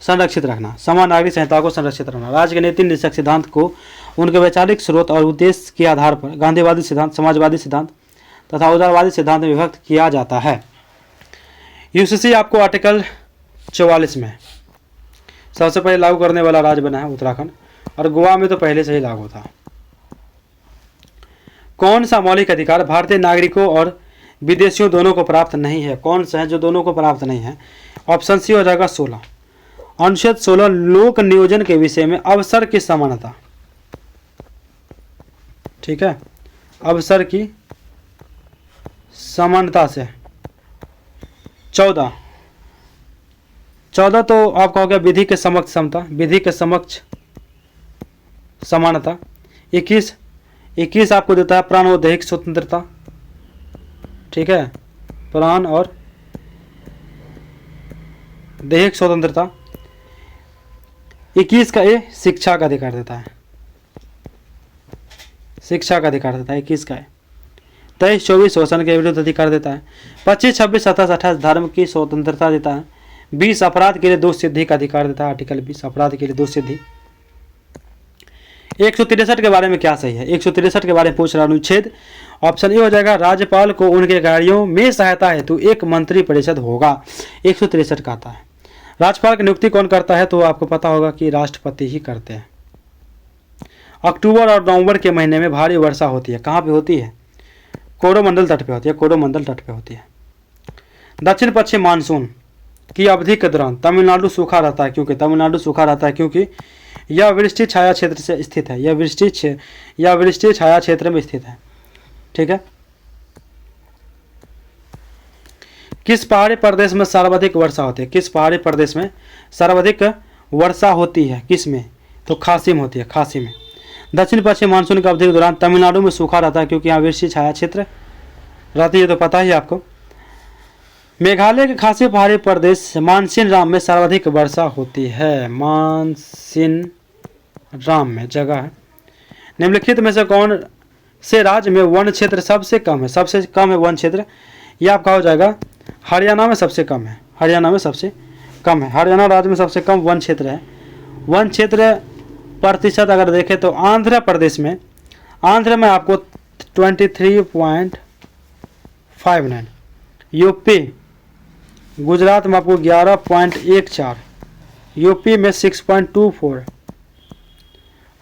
संरक्षित रखना, समान नागरिक संहिता को संरक्षित रखना। राज्य के नीति निर्देशक सिद्धांत को उनके वैचारिक स्रोत और उद्देश्य के आधार पर गांधीवादी सिद्धांत, समाजवादी सिद्धांत तथा उदारवादी सिद्धांत में विभक्त किया जाता है। यूसीसी आपको आर्टिकल 44 में सबसे पहले लागू करने वाला राज्य बना है उत्तराखंड, और गोवा में तो पहले से ही लागू था। कौन सा मौलिक अधिकार भारतीय नागरिकों और विदेशियों दोनों को प्राप्त नहीं है? कौन सा है जो दोनों को प्राप्त नहीं है? ऑप्शन सी हो जाएगा 16। अनुच्छेद 16 लोक नियोजन के विषय में अवसर की समानता, ठीक है, अवसर की समानता से। 14 तो आपका हो गया विधि के समक्ष समता, विधि के समक्ष समानता। 21 आपको देता है प्राण और दैहिक स्वतंत्रता, ठीक है, प्राण और दैहिक स्वतंत्रता। 21 का ए शिक्षा का अधिकार देता है, शिक्षा का अधिकार देता है 21 का है। 23-24 शोषण के विरुद्ध अधिकार देता है। 25-26 27-28 धर्म की स्वतंत्रता देता है। 20 अपराध के लिए दोष सिद्धि का अधिकार देता है, आर्टिकल 20 अपराध के लिए दोष सिद्धि। 163 के बारे में क्या सही है? 163 के बारे में पूछ रहा अनुच्छेद, ऑप्शन ए हो जाएगा राज्यपाल को उनके कार्यों में सहायता हेतु एक मंत्री परिषद होगा। 163 का आता है। राज्यपाल की नियुक्ति कौन करता है? तो आपको पता होगा कि राष्ट्रपति ही करते हैं। अक्टूबर और नवंबर के महीने में भारी वर्षा होती है, कहाँ पे होती है? कोरोमंडल तट पे होती है, कोरोमंडल तट पे होती है। दक्षिण पश्चिम मानसून की अवधि के दौरान तमिलनाडु सूखा रहता है, क्योंकि तमिलनाडु सूखा रहता है क्योंकि यह वृष्टि छाया क्षेत्र से स्थित है, यह वृष्टि छाया क्षेत्र में स्थित है, ठीक है। किस पहाड़ी प्रदेश में सर्वाधिक वर्षा होती है? किस पहाड़ी प्रदेश में सर्वाधिक वर्षा होती है? किस में? तो खासी में होती है, खासी में। दक्षिण पश्चिम मानसून की अवधि के दौरान तमिलनाडु में सूखा रहता है क्योंकि यहाँ वृष्टि छाया क्षेत्र रहती है, तो पता ही आपको। मेघालय के खासी पहाड़ी प्रदेश मानसिनराम में सर्वाधिक वर्षा होती है, मानसिनराम में जगह है। निम्नलिखित में से कौन से राज्य में वन क्षेत्र सबसे कम है? सबसे कम है वन क्षेत्र, यह आपका हो जाएगा हरियाणा में सबसे कम है, हरियाणा में सबसे कम है। हरियाणा राज्य में सबसे कम वन क्षेत्र है। वन क्षेत्र प्रतिशत अगर देखें तो आंध्र प्रदेश में, आंध्र में आपको 23.59, यूपी गुजरात में आपको 11.14, यूपी में 6.24,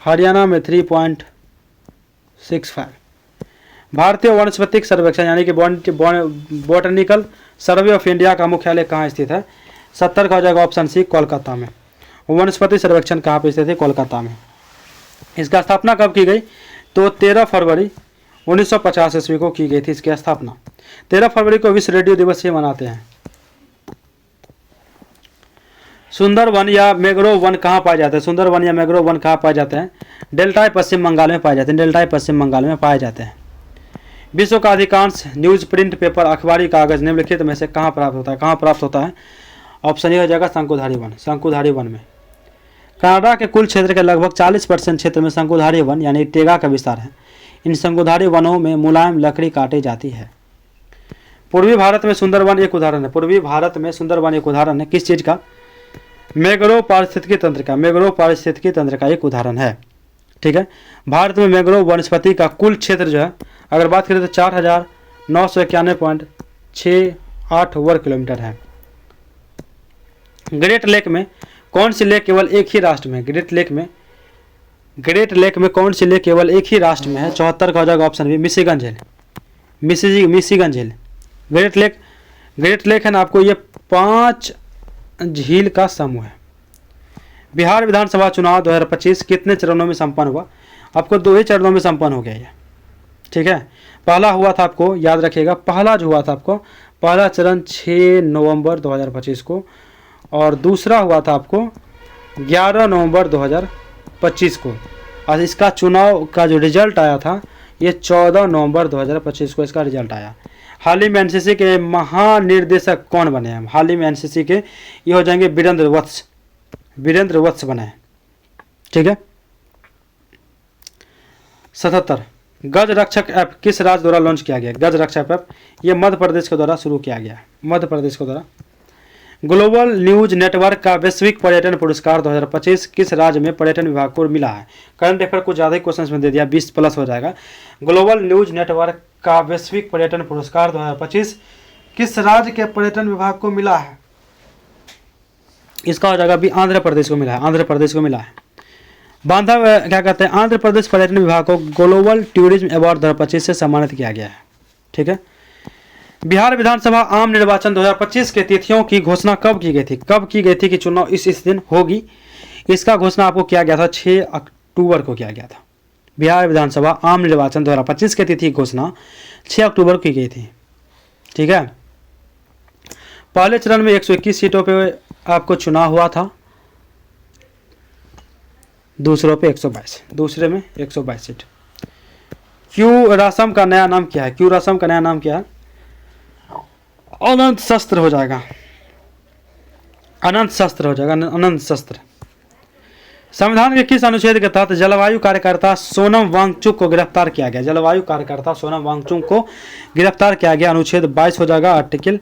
हरियाणा में 3.65। भारतीय वनस्पतिक सर्वेक्षण यानी कि बॉटनिकल सर्वे ऑफ इंडिया का मुख्यालय कहाँ स्थित है? 70 का हो जाएगा ऑप्शन सी, कोलकाता में। वनस्पति सर्वेक्षण कहाँ पे स्थित है? कोलकाता में। इसका स्थापना कब की गई? तो 13 फरवरी 1950 ईस्वी को की गई थी इसकी स्थापना। 13 फरवरी को विश्व रेडियो दिवस ही मनाते हैं। सुंदर वन या मैंग्रोव वन कहाँ पाए जाते हैं? सुंदर वन या मैंग्रोव वन कहाँ पाए जाते हैं? डेल्टाई पश्चिम बंगाल में पाए जाते हैं, डेल्टाई पश्चिम बंगाल में पाए जाते हैं। विश्व का अधिकांश न्यूज प्रिंट पेपर अखबारी कागज निम्नलिखित में से कहाँ प्राप्त होता है? कहाँ प्राप्त होता है? ऑप्शन ए हो जाएगा शंकुधारी वन, शंकुधारी वन में। कनाडा के कुल क्षेत्र के लगभग 40% क्षेत्र में शंकुधारी वन यानी टेगा का विस्तार है। इन शंकुधारी वनों में मुलायम लकड़ी काटी जाती है। पूर्वी भारत में सुंदरवन एक उदाहरण है, पूर्वी भारत में सुंदरवन एक उदाहरण है किस चीज का? मैंग्रोव पारिस्थितिकी तंत्र का, मैंग्रोव पारिस्थितिकी तंत्र का एक उदाहरण है, ठीक है। भारत में मैंग्रोव वनस्पति का कुल क्षेत्र जो है अगर बात करें तो 4991.68 वर्ग किलोमीटर है। ग्रेट लेक में कौन सी लेक केवल एक ही राष्ट्र में? ग्रेट लेक में कौन सी लेक केवल एक ही राष्ट्र में है? 74 का हो जाएगा ऑप्शन बी, मिशिगन झील, मिशिगन झील। ग्रेट लेक है ना आपको, ये 5 झील का समूह है। बिहार विधानसभा चुनाव 2025 कितने चरणों में संपन्न हुआ? आपको 2 ही चरणों में संपन्न हो गया ये, ठीक है। पहला हुआ था, आपको याद रखिएगा, पहला जो हुआ था आपको, पहला चरण 6 नवंबर 2025 को, और दूसरा हुआ था आपको 11 नवंबर 2025 को। और इसका चुनाव का जो रिजल्ट आया था ये 14 नवंबर 2025 को इसका रिजल्ट आया। हाल ही में एनसीसी के महानिर्देशक कौन बने हैं? हाल ही में एनसीसी के ये हो जाएंगे वीरेंद्र वत्स बने हैं, ठीक है। 77 गज रक्षक ऐप किस राज्य द्वारा लॉन्च किया गया? गज रक्षक ऐप ये मध्य प्रदेश के द्वारा शुरू किया गया, मध्य प्रदेश के द्वारा। ग्लोबल न्यूज नेटवर्क का वैश्विक पर्यटन पुरस्कार 2025 किस राज्य में पर्यटन विभाग को मिला है? करंट अफेयर को ज़्यादा ही क्वेश्चन में दे दिया, 20+ हो जाएगा। ग्लोबल न्यूज नेटवर्क का वैश्विक पर्यटन पुरस्कार 2025 किस राज्य के पर्यटन विभाग को मिला है? इसका हो जाएगा बी, आंध्र प्रदेश को मिला है, आंध्र प्रदेश को मिला है। बांधव क्या कहते हैं, आंध्र प्रदेश पर्यटन विभाग को ग्लोबल टूरिज्म अवार्ड 2025 से सम्मानित किया गया है। ठीक है। बिहार विधानसभा आम निर्वाचन 2025 के तिथियों की घोषणा कब की गई थी, कब की गई थी कि चुनाव इस दिन होगी, इसका घोषणा आपको किया गया था 6 अक्टूबर को किया गया था। बिहार विधानसभा आम निर्वाचन 2025 के तिथि की घोषणा 6 अक्टूबर को की गई थी। ठीक है। पहले चरण में 121 सीटों पे आपको चुनाव हुआ था, दूसरों पे 122, दूसरे में 122 सीट। क्यू रासम का नया नाम क्या है, क्यू रासम का नया नाम क्या है, अनंत शस्त्र हो जाएगा, अनंत शस्त्र हो जाएगा, अनंत शस्त्र। संविधान के किस अनुच्छेद के तहत जलवायु कार्यकर्ता सोनम वांगचुक को गिरफ्तार किया गया, जलवायु कार्यकर्ता सोनम वांगचुक को गिरफ्तार किया गया, अनुच्छेद 22 हो जाएगा, आर्टिकल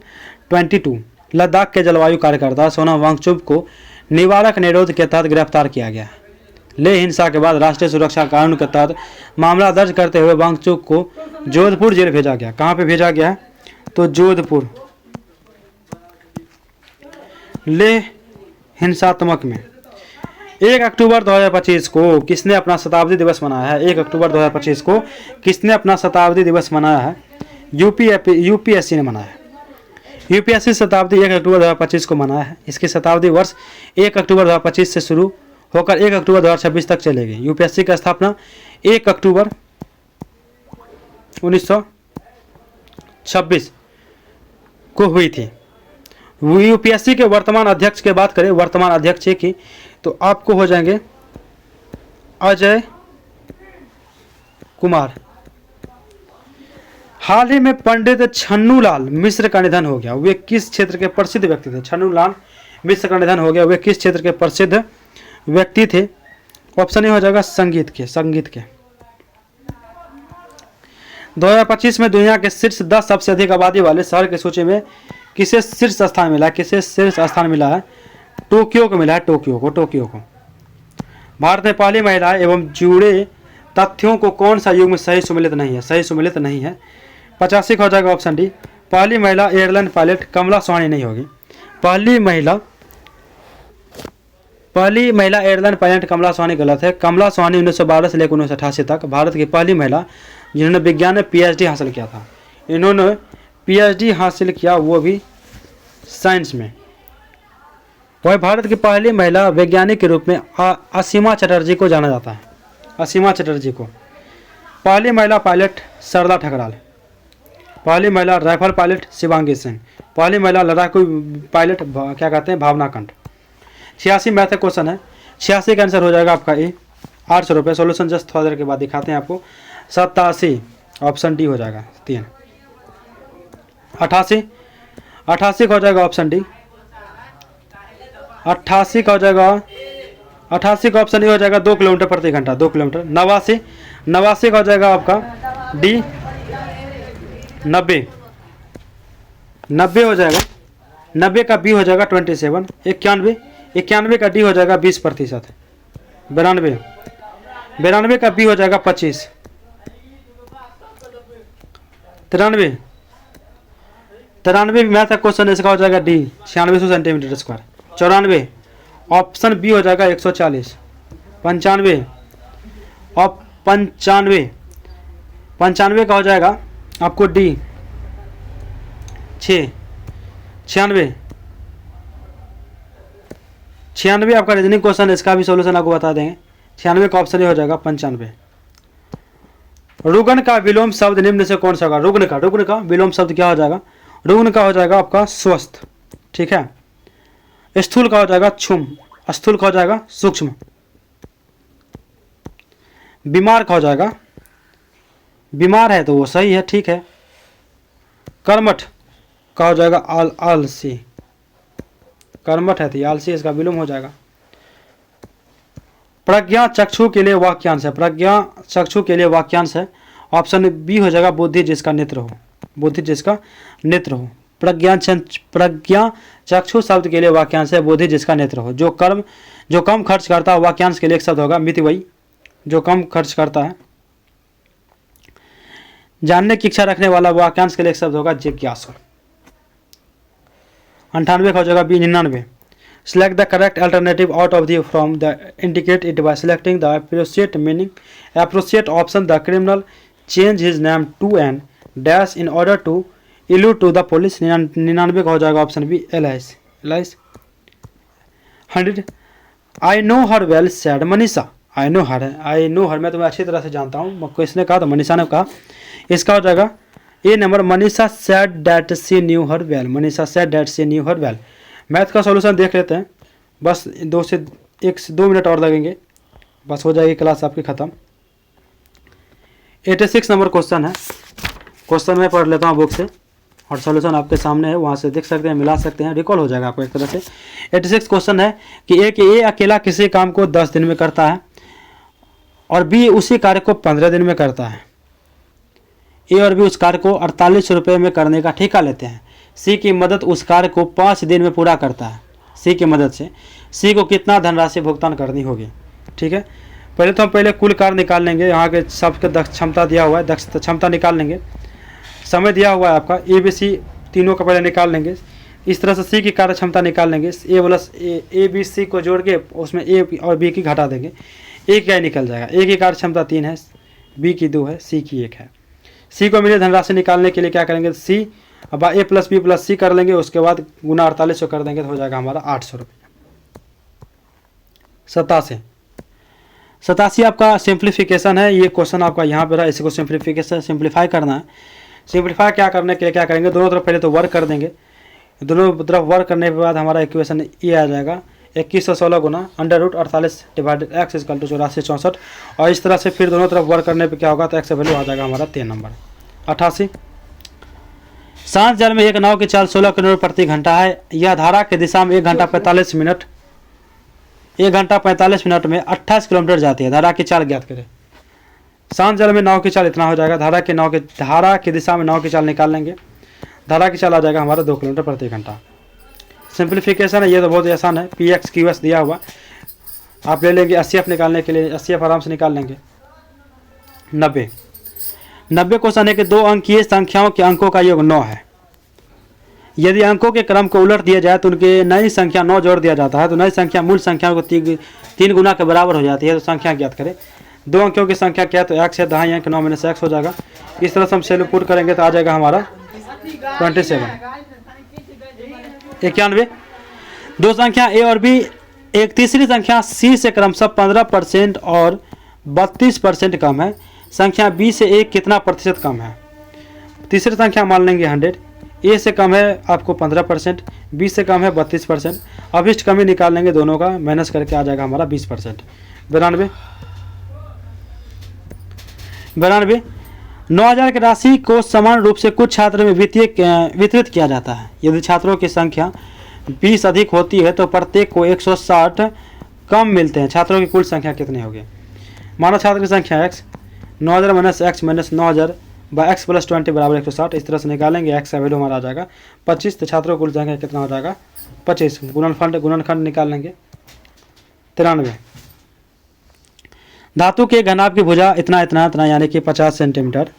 22। लद्दाख के जलवायु कार्यकर्ता सोनम वांगचुक को निवारक निरोध के तहत गिरफ्तार किया गया। लेह हिंसा के बाद राष्ट्रीय सुरक्षा कानून के तहत मामला दर्ज करते हुए वांगचुक को जोधपुर जेल भेजा गया। कहाँ पे भेजा गया है, तो जोधपुर। लेह हिंसात्मक में 1 अक्टूबर 2025 को किसने अपना शताब्दी दिवस मनाया है, 1 अक्टूबर 2025 को किसने अपना शताब्दी दिवस मनाया है, यूपीएससी ने मनाया है। यूपीएससी शताब्दी 1 अक्टूबर 2025 को मनाया है। इसकी शताब्दी वर्ष 1 अक्टूबर 2025 से शुरू होकर 1 अक्टूबर 2026 तक चलेगी। यूपीएससी की स्थापना 1 अक्टूबर 1926 को हुई थी। यूपीएससी के वर्तमान अध्यक्ष की बात करें, वर्तमान अध्यक्ष की, तो आपको हो जाएंगे अजय कुमार। हाल ही में पंडित छन्नूलाल मिश्र का निधन हो गया। वे किस क्षेत्र के प्रसिद्ध व्यक्ति थे, छन्नूलाल मिश्र का निधन हो गया, वे किस क्षेत्र के प्रसिद्ध व्यक्ति थे, ऑप्शन ए हो जाएगा संगीत के, संगीत के। 2025 में दुनिया के शीर्ष 10 सबसे अधिक आबादी वाले शहर की सूची में किसे शीर्ष स्थान मिला है, किसे शीर्ष स्थान मिला है, टोक्यो को मिला है, टोक्यो को, टोक्यो को। भारत में पहली महिला एवं जुड़े तथ्यों को कौन सा युग में सही सुमिलित नहीं है, सही सुमिलित नहीं है, 85 का हो जाएगा ऑप्शन डी। पहली महिला एयरलाइन पायलट कमला सोहानी नहीं होगी, पहली महिला एयरलाइन पायलट कमला सोहानी गलत है। कमला सोहानी 1912 से लेकर 1988 तक भारत की पहली महिला जिन्होंने विज्ञान में पीएचडी हासिल किया था। इन्होंने पीएचडी हासिल किया, वो भी साइंस में। वह भारत की पहली महिला वैज्ञानिक के रूप में असीमा चटर्जी को जाना जाता है, असीमा चटर्जी को। पहली महिला पायलट सरला ठकराल, पहली महिला राइफल पायलट शिवांगी सिंह, पहली महिला लड़ाकू पायलट क्या कहते हैं, भावना कंठ। 86 मैथ क्वेश्चन है, 86 का आंसर हो जाएगा आपका ए, 800 रुपये। सोल्यूशन जस्ट थोड़ा देर के बाद दिखाते हैं आपको। 87 ऑप्शन डी हो जाएगा 3। 88 का हो जाएगा ऑप्शन डी, 88 का हो जाएगा, 88 का ऑप्शन ए हो जाएगा 2 किलोमीटर प्रति घंटा, 2 किलोमीटर। 89 का हो जाएगा आपका डी, 90 हो जाएगा, 90 का बी हो जाएगा 27। 91 का डी हो जाएगा 20%। 92 का बी हो जाएगा 25। 93 मैथ का क्वेश्चन इसका हो जाएगा D, 9600 centimetre square. 94 option B हो जाएगा 140। 95 और 95 का हो जाएगा आपको डी 6। 96 आपका रीजनिंग क्वेश्चन, इसका भी सॉल्यूशन आपको बता देंगे। 96 का ऑप्शन ये हो जाएगा 95। रुग्ण का विलोम शब्द निम्न से कौन सा होगा, रुग्ण का विलोम शब्द क्या हो जाएगा, रुग्ण का हो जाएगा आपका स्वस्थ। ठीक है। स्थूल का हो जाएगा क्षुम, स्थूल का हो जाएगा सूक्ष्म। बीमार का हो जाएगा, बीमार है तो वो सही है, ठीक है। कर्मठ का हो जाएगा आलसी, कर्मठ है तो आलसी, इसका विलोम हो जाएगा। प्रज्ञा चक्षु के लिए वाक्यांश है, प्रज्ञा चक्षु के लिए वाक्यांश है, ऑप्शन बी हो जाएगा बुद्धि जिसका नेत्र हो, बुद्धि जिसका नेत्र हो। प्रज्ञा चक्षु शब्द के लिए वाक्यांश है बुद्धि जिसका नेत्र हो। जो कम खर्च करता है, वाक्यांश के लिए एक शब्द होगा मितव्ययी, जो कम खर्च करता है। जानने की इच्छा रखने वाला, वाक्यांश के लिए एक शब्द होगा जिज्ञासु। 98 का हो जाएगा B 99। Select the correct alternative out of the from the indicate it by selecting the appropriate meaning appropriate option. The criminal change his name to an dash in order to elude to the police. 99 का हो जाएगा option B Alice. 100 I know her well said Manisha. I know her मैं तुम्हें अच्छी तरह से जानता हूँ, किसने कहा तो मनीषा ने कहा। इसका हो जाएगा A number Manisha said that she knew her well। Manisha said that she knew her well। Math का सॉल्यूशन देख लेते हैं, बस 2 से 2 मिनट और लगेंगे, बस हो जाएगी क्लास आपकी ख़त्म। 86 नंबर क्वेश्चन है। क्वेश्चन मैं पढ़ लेता हूँ बुक से और सॉल्यूशन आपके सामने है, वहाँ से देख सकते हैं, मिला सकते हैं, रिकॉल हो जाएगा आपको एक तरह से। 86 क्वेश्चन है कि ए अकेला किसी काम को 10 दिन में करता है और बी उसी कार्य को 15 दिन में करता है। ए और बी उस कार्य को 48 रुपये में करने का ठेका लेते हैं। सी की मदद उस कार्य को 5 दिन में पूरा करता है। सी की मदद से सी को कितना धनराशि भुगतान करनी होगी। ठीक है, पहले तो हम कुल कार्य निकाल लेंगे। यहाँ के सबके क्षमता दिया हुआ है, दक्षता क्षमता निकाल लेंगे। समय दिया हुआ है आपका ए बी सी तीनों का पहले निकाल लेंगे। इस तरह से सी की कार्य क्षमता निकाल लेंगे। ए प्लस ए बी सी को जोड़ के उसमें ए और बी की घटा देंगे, ए क्या निकल जाएगा। ए की कार्य क्षमता 3 है, बी की 2 है, सी की 1 है। सी को मिली धनराशि निकालने के लिए क्या करेंगे, सी अब ए प्लस बी प्लस सी कर लेंगे, उसके बाद गुना 48 कर देंगे तो हो जाएगा हमारा 800 रुपये। 87 आपका सिंप्लीफिकेशन है। ये क्वेश्चन आपका यहाँ पे रहा, इसी को सिंप्लीफाई करना है। सिंप्लीफाई क्या करने के लिए क्या करेंगे, दोनों तरफ पहले तो वर्क कर देंगे। दोनों तरफ वर्क करने के बाद हमारा इक्वेशन ये आ जाएगा 2116 गुना √48 डिवाइडेड x = 8464। और इस तरह से फिर दोनों तरफ वर्क करने पे क्या होगा तो x का वैल्यू आ जाएगा हमारा 3 नंबर। 88 शांत जल में एक नाव की चाल 16 किलोमीटर प्रति घंटा है। यह धारा की दिशा में 1 घंटा 45 मिनट में 28 किलोमीटर जाती है। धारा की चाल ज्ञात करें। शांत जल में नाव की चाल इतना हो जाएगा। धारा की दिशा में नाव की चाल निकाल लेंगे। धारा की चाल आ जाएगा हमारा 2 किलोमीटर प्रति घंटा। सिंप्लीफिकेशन है, ये तो बहुत ही आसान है। PX QS दिया हुआ आप ले लेंगे। 80F निकालने के लिए 80F आराम से निकाल लेंगे। 90 क्वेश्चन है कि 2 अंकीय संख्याओं के अंकों का योग 9 है। यदि अंकों के क्रम को उलट दिया जाए तो उनके नई संख्या 9 जोड़ दिया जाता है तो नई संख्या मूल संख्या को 3 गुना के बराबर हो जाती है। तो संख्या ज्ञात करें। 2 अंकों की संख्या क्या है तो x है, 2.5 अंक 9 - x हो जाएगा। इस तरह से हम सैल्यू पुट करेंगे तो आ जाएगा हमारा 27। 91 दो संख्या a और b एक तीसरी संख्या c से क्रमशः 15% और 32% कम है। संख्या b से a कितना प्रतिशत कम है। तीसरी संख्या मान लेंगे 100, a से कम है आपको 15%, b से कम है 32%। अभिष्ट कमी निकाल लेंगे, दोनों का माइनस करके आ जाएगा हमारा 20%। 92 9000 की राशि को समान रूप से कुछ छात्रों में वितरित किया जाता है। यदि छात्रों की संख्या 20 अधिक होती है तो प्रत्येक को 160 कम मिलते हैं। छात्रों की कुल संख्या कितनी होगी। मानव छात्र की संख्या x, 9000 - x - 9000 x + 20 = 160। इस तरह से निकालेंगे। x का वैल्यू हमारा आ जाएगा 25। तो छात्रों की कुल संख्या कितना हो जाएगा 25। गुणनखंड निकाल लेंगे। 93 धातु के घनाभ की भुजा इतना यानी कि 50 सेंटीमीटर,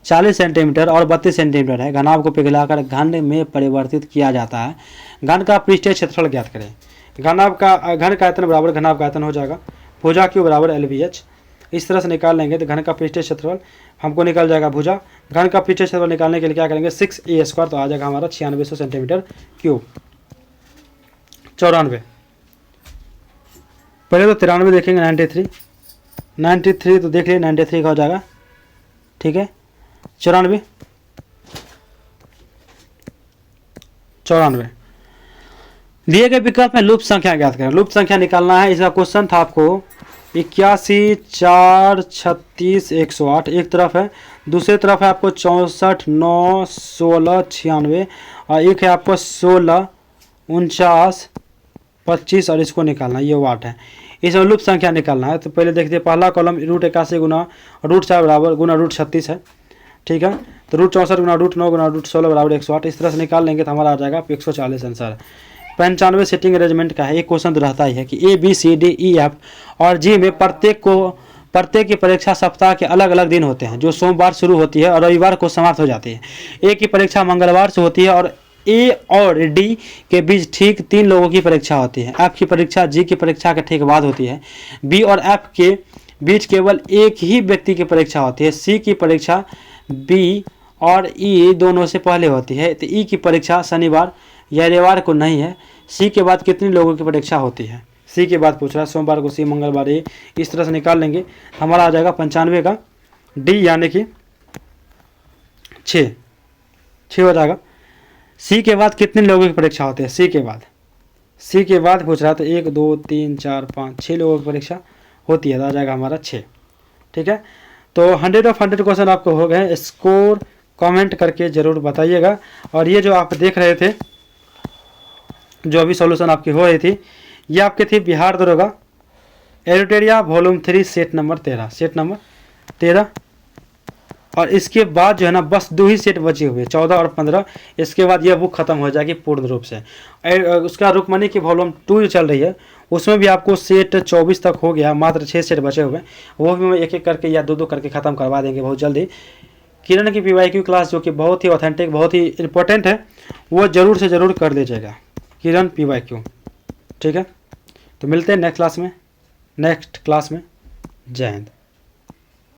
40 सेंटीमीटर और 32 सेंटीमीटर है। घनाभ को पिघलाकर घन में परिवर्तित किया जाता है। घन का पृष्ठीय क्षेत्रफल ज्ञात करें। घन का आयतन बराबर घनाभ का आयतन हो जाएगा। भुजा Q बराबर LBH। इस तरह से निकाल लेंगे तो घन का पृष्ठीय क्षेत्रफल हमको निकल जाएगा भुजा। घन का पृष्ठीय क्षेत्रफल निकालने के लिए क्या करेंगे 6a² तो आ जाएगा हमारा 9600 सेंटीमीटर क्यूब। 94 पहले तो 93 देखेंगे। 93 तो देख लिए 93 का हो जाएगा। ठीक है। 94 दिए गए विकल्प में लुप्त संख्या ज्ञात करें। लुप्त संख्या निकालना है। इसका क्वेश्चन था आपको 81 4 36 108 एक तरफ है, दूसरी तरफ है आपको 64 9 16 96 और एक है आपको 16 49 25 और इसको निकालना है। ये वाट है। इसमें लुप्त संख्या निकालना है। तो पहले देखते हैं पहला कॉलम √81 गुना √4 बराबर गुना √36 है। ठीक है। तो √64 गुना √9 गुना √16 बराबर 108। इस तरह से निकाल लेंगे तो हमारा आ जाएगा 140 आंसर। 95 सीटिंग अरेंजमेंट का है। एक क्वेश्चन तो रहता ही है कि A B C D E F और G में प्रत्येक की परीक्षा सप्ताह के अलग अलग दिन होते हैं, जो सोमवार शुरू होती है और रविवार को समाप्त हो जाती है। A की परीक्षा मंगलवार से होती है और ए और डी के बीच ठीक 3 लोगों की परीक्षा होती है। एफ की परीक्षा जी की परीक्षा के ठीक बाद होती है। बी और एफ के बीच केवल एक ही व्यक्ति की परीक्षा होती है। सी की परीक्षा बी और ई दोनों से पहले होती है। तो ई की परीक्षा शनिवार या रविवार को नहीं है। सी के बाद कितने लोगों की परीक्षा होती है? सी के बाद पूछ रहा है, सोमवार को सी, मंगलवार ए, इस तरह से निकाल लेंगे। हमारा आ जाएगा 95 का डी यानी कि 6 हो जाएगा। सी के बाद कितने लोगों की परीक्षा होती है? सी के बाद पूछ रहा था 1 2 3 4 5 6 लोगों की परीक्षा होती है। तो आ जाएगा हमारा 6। ठीक है, तो 100 of 100 क्वेश्चन आपको हो गए। स्कोर कमेंट करके ज़रूर बताइएगा। और ये जो आप देख रहे थे, जो अभी सॉल्यूशन आपकी हो रही थी, ये आपकी थी बिहार दरोगा एडिटोरिया वॉल्यूम 3 सेट नंबर 13। और इसके बाद जो है ना बस 2 ही सेट बचे हुए, 14 और 15। इसके बाद यह बुक खत्म हो जाएगी पूर्ण रूप से। उसका रुक्मणी की वॉल्यूम 2 जो चल रही है, उसमें भी आपको सेट 24 तक हो गया, मात्र 6 सेट बचे हुए। वो भी मैं एक एक करके या 2-2 करके ख़त्म करवा देंगे बहुत जल्दी। किरण की PYQ क्लास जो कि बहुत ही ऑथेंटिक, बहुत ही इंपॉर्टेंट है, वो ज़रूर से ज़रूर कर लीजिएगा, किरण PYQ। ठीक है, तो मिलते हैं नेक्स्ट क्लास में। जय हिंद।